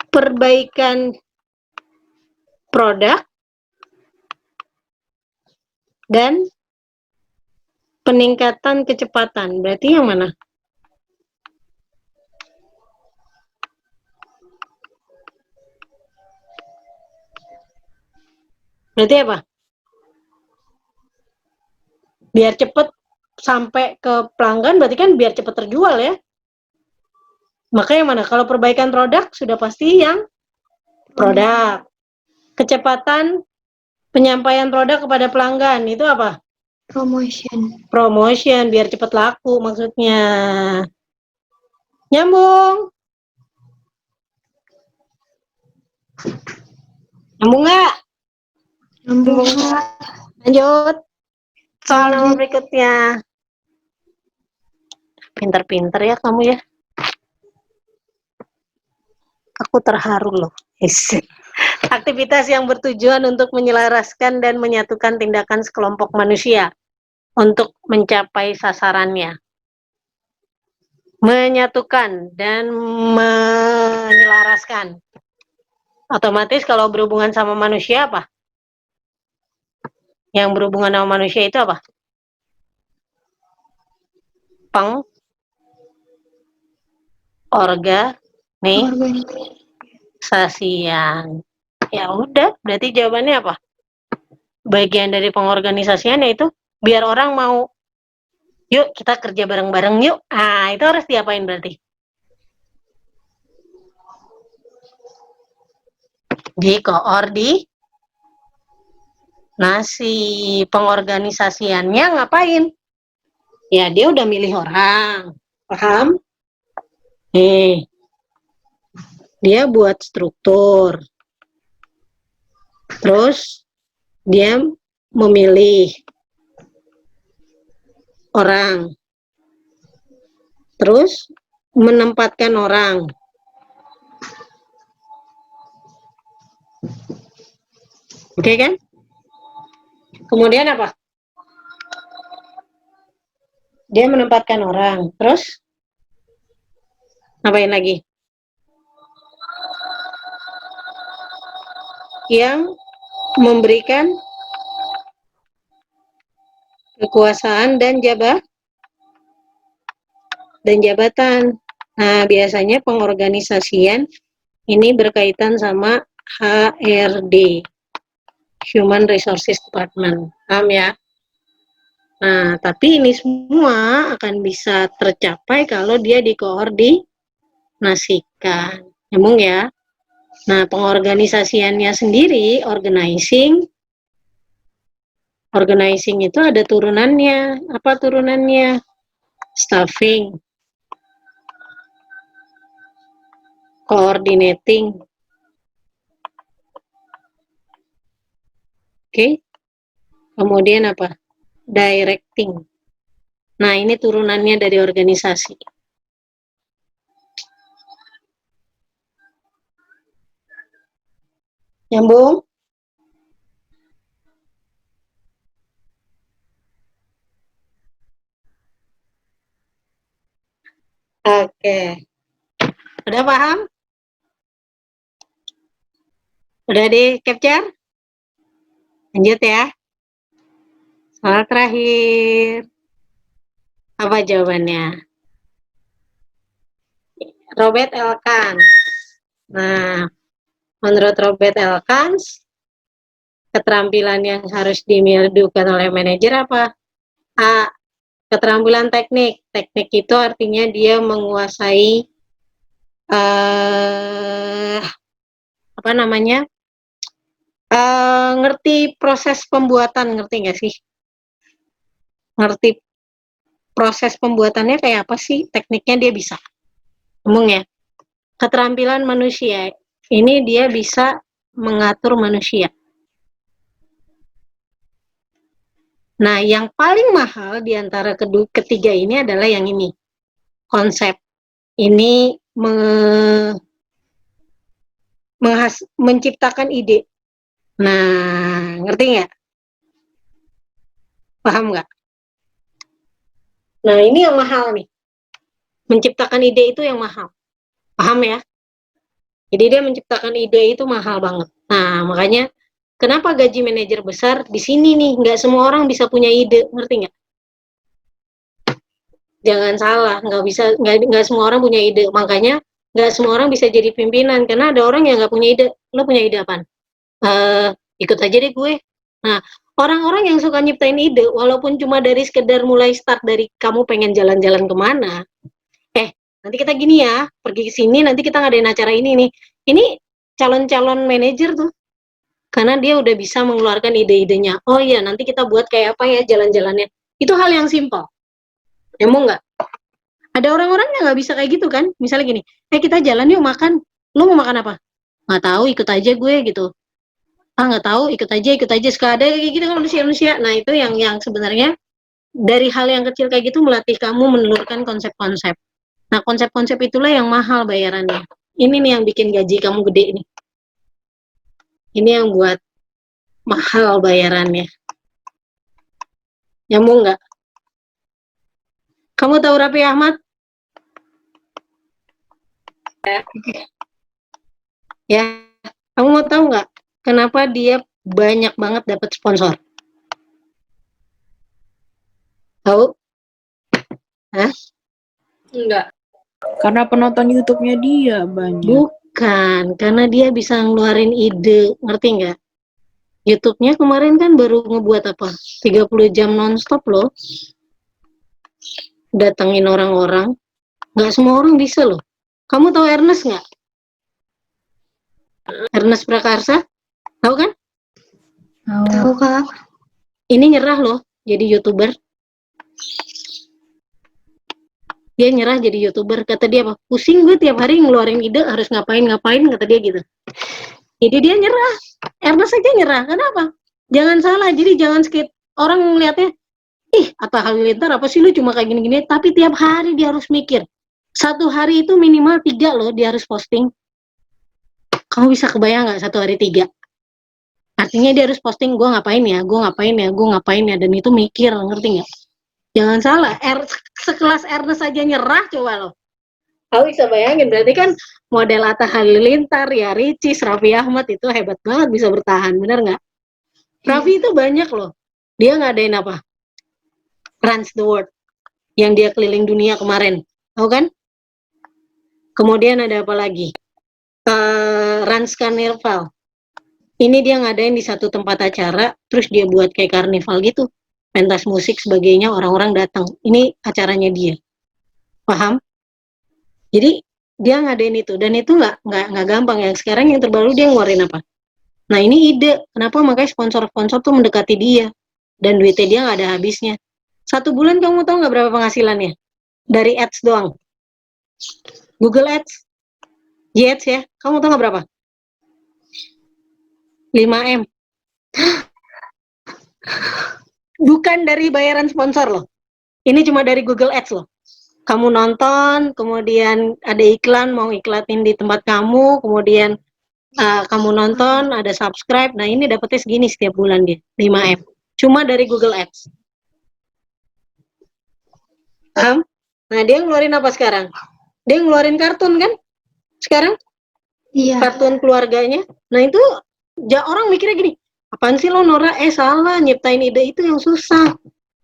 [SPEAKER 1] perbaikan produk dan peningkatan kecepatan. Berarti yang mana? Berarti apa? Biar cepet sampai ke pelanggan, berarti kan biar cepet terjual ya. Maka yang mana? Kalau perbaikan produk, sudah pasti yang produk. Kecepatan penyampaian produk kepada pelanggan, itu apa?
[SPEAKER 5] Promotion.
[SPEAKER 1] Promotion, biar cepet laku maksudnya. Nyambung? Nyambung nggak?
[SPEAKER 5] Nyambung.
[SPEAKER 1] Lanjut. Soal nomor berikutnya. Pinter-pinter ya kamu ya. Aku terharu loh. Aktivitas yang bertujuan untuk menyelaraskan dan menyatukan tindakan sekelompok manusia untuk mencapai sasarannya. Menyatukan dan menyelaraskan. Otomatis kalau berhubungan sama manusia apa? Yang berhubungan sama manusia itu apa? Organisasian. Ya udah, berarti jawabannya apa? Bagian dari pengorganisasian yaitu biar orang mau, yuk kita kerja bareng-bareng yuk. Ah, itu harus diapain berarti? Dikoordinasi. Pengorganisasiannya ngapain? Ya dia udah milih orang, paham? Dia buat struktur, terus dia memilih orang, terus menempatkan orang. Oke kan? Kemudian apa? Dia menempatkan orang, terus ngapain lagi? Yang memberikan kekuasaan dan jabatan. Nah, biasanya pengorganisasian ini berkaitan sama HRD, Human Resources Department. Paham ya? Nah, tapi ini semua akan bisa tercapai kalau dia dikoordinasikan. Nyambung ya? Nah, pengorganisasiannya sendiri, organizing itu ada turunannya. Apa turunannya? Staffing, coordinating. Oke. Kemudian apa? Directing. Nah, ini turunannya dari organisasi. Nyambung? Oke. Udah paham? Udah di capture? Lanjut ya. Soal terakhir. Apa jawabannya? Robert Elkans. Nah, menurut Robert Elkans, keterampilan yang harus dimiliiki oleh manajer apa? A. Keterampilan teknik. Teknik itu artinya dia menguasai ngerti proses pembuatan, ngerti nggak sih? Ngerti proses pembuatannya kayak apa sih? Tekniknya dia bisa. Ngomong ya. Keterampilan manusia. Ini dia bisa mengatur manusia. Nah, yang paling mahal di antara ketiga ini adalah yang ini. Konsep. Ini menciptakan ide. Nah, ngerti nggak? Paham nggak? Nah, ini yang mahal nih. Menciptakan ide itu yang mahal. Paham ya? Jadi dia menciptakan ide itu mahal banget. Nah, makanya kenapa gaji manajer besar di sini nih? Nggak semua orang bisa punya ide, ngerti nggak? Jangan salah, nggak semua orang punya ide. Makanya nggak semua orang bisa jadi pimpinan karena ada orang yang nggak punya ide. Lo punya ide apaan? Ikut aja deh gue. Nah, orang-orang yang suka nyiptain ide, walaupun cuma dari sekedar mulai start dari kamu pengen jalan-jalan kemana, nanti kita gini ya, pergi ke sini, nanti kita ngadain acara ini nih. Ini calon-calon manajer tuh, karena dia udah bisa mengeluarkan ide-idenya. Oh iya, nanti kita buat kayak apa ya jalan-jalannya. Itu hal yang simpel. Emang nggak? Ada orang-orang yang nggak bisa kayak gitu kan? Misalnya gini, kita jalan yuk makan. Lu mau makan apa? Nggak tahu, ikut aja gue gitu. Nggak tahu, ikut aja. Suka ada kayak gitu kan manusia-manusia. Nah, itu yang sebenarnya dari hal yang kecil kayak gitu melatih kamu menelurkan konsep-konsep. Nah, konsep-konsep itulah yang mahal bayarannya. Ini nih yang bikin gaji kamu gede nih. Ini yang buat mahal bayarannya. Nyambung nggak? Kamu tahu Raffi Ahmad? Ya, kamu mau tahu nggak kenapa dia banyak banget dapat sponsor? Tahu? Hah?
[SPEAKER 6] Enggak. Karena penonton YouTube-nya dia banyak.
[SPEAKER 1] Bukan, karena dia bisa ngeluarin ide, ngerti nggak? YouTube-nya kemarin kan baru ngebuat apa? 30 jam nonstop loh. Datengin orang-orang. Nggak semua orang bisa loh. Kamu tahu Ernest nggak? Ernest Prakarsa? Tahu kan?
[SPEAKER 5] Tahu Kak?
[SPEAKER 1] Ini nyerah loh jadi YouTuber. Dia nyerah jadi YouTuber. Kata dia apa? Pusing gue tiap hari ngeluarin ide harus ngapain, kata dia gitu. Jadi dia nyerah. Ernest aja nyerah. Kenapa? Jangan salah. Jadi jangan skip. Orang ngeliatnya, Atta Halilintar apa sih lu cuma kayak gini-gini. Tapi tiap hari dia harus mikir. Satu hari itu minimal 3 loh dia harus posting. Kamu bisa kebayang nggak 1 hari 3? Artinya dia harus posting, gue ngapain ya. Dan itu mikir, ngerti nggak? Jangan salah, sekelas Ernest aja nyerah coba loh. Kamu bisa bayangin, berarti kan model Atta Halilintar, ya Ricis, Raffi Ahmad itu hebat banget bisa bertahan, bener nggak? Raffi itu banyak loh. Dia ngadain apa? Runs the World. Yang dia keliling dunia kemarin. Tahu kan? Kemudian ada apa lagi? Runs Carnival. Ini dia ngadain di satu tempat acara, terus dia buat kayak karnival gitu. Pentas musik sebagainya, orang-orang datang. Ini acaranya dia. Paham? Jadi dia ngadain itu, dan itu nggak gampang ya. Sekarang yang terbaru dia ngeluarin apa? Nah ini ide, kenapa makanya sponsor-sponsor tuh mendekati dia, dan duitnya dia nggak ada habisnya. 1 bulan kamu tahu nggak berapa penghasilannya? Dari ads doang. Google Ads, Ads ya, kamu tahu nggak berapa? 5M. Bukan dari bayaran sponsor loh. Ini cuma dari Google Ads loh. Kamu nonton, kemudian ada iklan, mau iklanin di tempat kamu, kemudian kamu nonton, ada subscribe. Nah ini dapetnya segini setiap bulan dia, 5M. Cuma dari Google Ads. Paham? Nah dia ngeluarin apa sekarang? Dia ngeluarin kartun kan? Sekarang?
[SPEAKER 5] Iya.
[SPEAKER 1] Kartun keluarganya. Nah itu orang mikirnya gini, apaan sih lo Nora? Salah, nyiptain ide itu yang susah.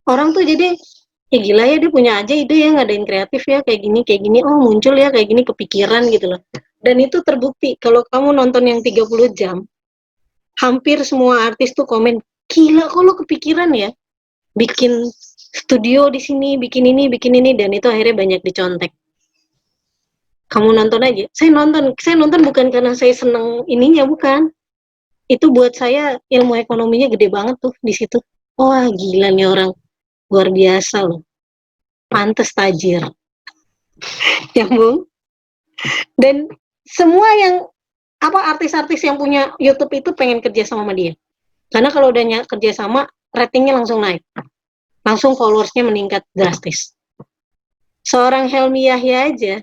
[SPEAKER 1] Orang tuh jadi, gila ya dia punya aja ide ya, ngadain kreatif ya, kayak gini, oh muncul ya kayak gini, kepikiran gitu loh. Dan itu terbukti, kalau kamu nonton yang 30 jam, hampir semua artis tuh komen, gila kok lo kepikiran ya, bikin studio di sini, bikin ini, dan itu akhirnya banyak dicontek. Kamu nonton aja. Saya nonton bukan karena saya seneng ininya, bukan. Itu buat saya ilmu ekonominya gede banget tuh di situ. Wah gila nih orang, luar biasa loh. Pantes tajir. Nyambung. Dan semua yang artis-artis yang punya YouTube itu pengen kerja sama dia. Karena kalau udah kerja sama, ratingnya langsung naik. Langsung followersnya meningkat drastis. Seorang Helmi Yahya aja,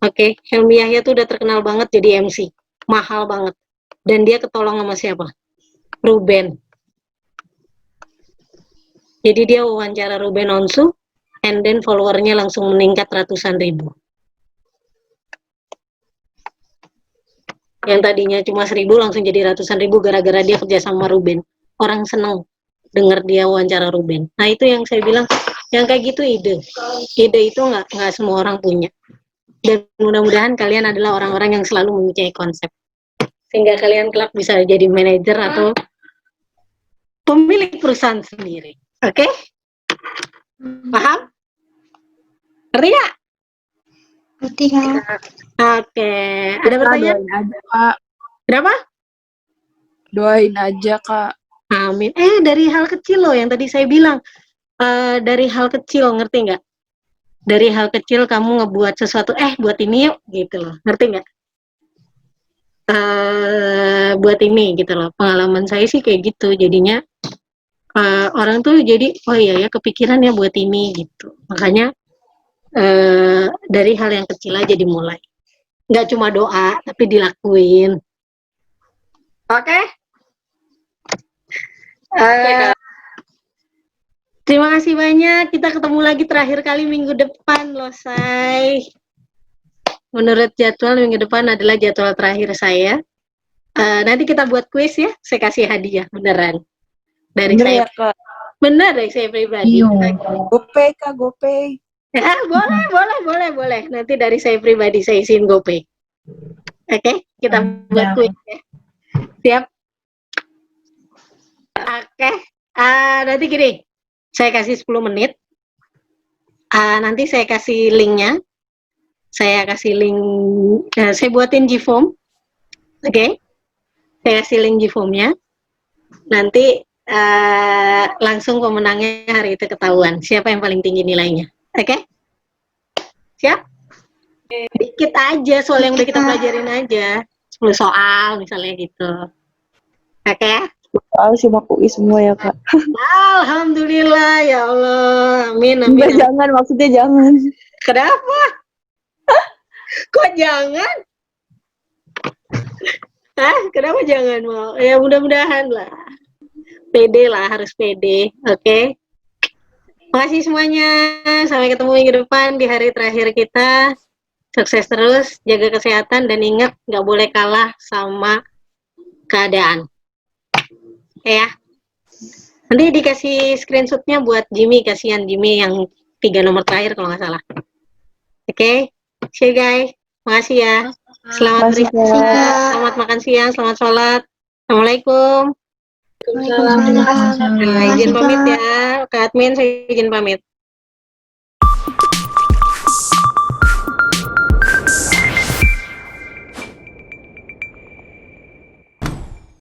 [SPEAKER 1] oke, Helmi Yahya tuh udah terkenal banget jadi MC, mahal banget. Dan dia ketolong sama siapa? Ruben. Jadi dia wawancara Ruben Onsu, and then followernya langsung meningkat ratusan ribu. Yang tadinya cuma 1.000 langsung jadi ratusan ribu gara-gara dia kerja sama Ruben. Orang seneng denger dia wawancara Ruben. Nah itu yang saya bilang, yang kayak gitu ide itu nggak semua orang punya. Dan mudah-mudahan kalian adalah orang-orang yang selalu mempunyai konsep, sehingga kalian kelak bisa jadi manajer atau pemilik perusahaan sendiri. Oke? Paham? Ngerti nggak?
[SPEAKER 5] Ngerti, Kak.
[SPEAKER 1] Oke. Ada pertanyaan?
[SPEAKER 6] Doain aja, Kak.
[SPEAKER 1] Kenapa?
[SPEAKER 6] Doain aja, Kak.
[SPEAKER 1] Amin. Dari hal kecil loh yang tadi saya bilang. Dari hal kecil, ngerti nggak? Dari hal kecil kamu ngebuat sesuatu, buat ini yuk, gitu loh. Ngerti nggak? Buat ini, gitu loh. Pengalaman saya sih kayak gitu. Jadinya orang tuh jadi, oh iya ya, kepikiran ya buat ini, gitu. Makanya dari hal yang kecil aja dimulai. Nggak cuma doa, tapi dilakuin. Oke? Terima kasih banyak. Kita ketemu lagi terakhir kali minggu depan loh, Say. Menurut jadwal minggu depan adalah jadwal terakhir saya. Nanti kita buat kuis ya. Saya kasih hadiah beneran. Dari
[SPEAKER 6] Bener
[SPEAKER 1] saya.
[SPEAKER 6] ya, Kak?
[SPEAKER 1] Bener dari saya pribadi.
[SPEAKER 6] GoPay, Kak, GoPay.
[SPEAKER 1] Ya, boleh. Nanti dari saya pribadi saya isiin GoPay. Oke, kita buat kuis ya. Siap? Oke. Nanti gini. Saya kasih 10 menit. Nanti saya kasih linknya. Saya kasih link. Saya buatin Gform. Oke. Saya kasih link Gformnya. Nanti langsung pemenangnya hari itu ketahuan. Siapa yang paling tinggi nilainya. Oke? Siap? Dikit aja soal yang udah kita pelajarin aja. 10 soal misalnya gitu. Oke?
[SPEAKER 6] Soal cuma UI semua ya, Kak.
[SPEAKER 1] Alhamdulillah ya Allah. Amin.
[SPEAKER 6] Enggak, jangan, maksudnya jangan.
[SPEAKER 1] Kenapa? Kok jangan? Kenapa jangan mau? Ya mudah-mudahan lah. Pede lah, harus pede. Oke? Makasih semuanya. Sampai ketemu minggu depan di hari terakhir kita. Sukses terus, jaga kesehatan, dan ingat nggak boleh kalah sama keadaan. Ya. Nanti dikasih screenshotnya buat Jimmy, kasihan Jimmy yang 3 nomor terakhir kalau nggak salah. Oke, see you guys. Makasih ya. Selamat beristirahat, selamat makan siang, selamat sholat. Assalamualaikum.
[SPEAKER 5] Waalaikumsalam.
[SPEAKER 1] Izin pamit ya, Kak Admin, saya izin pamit.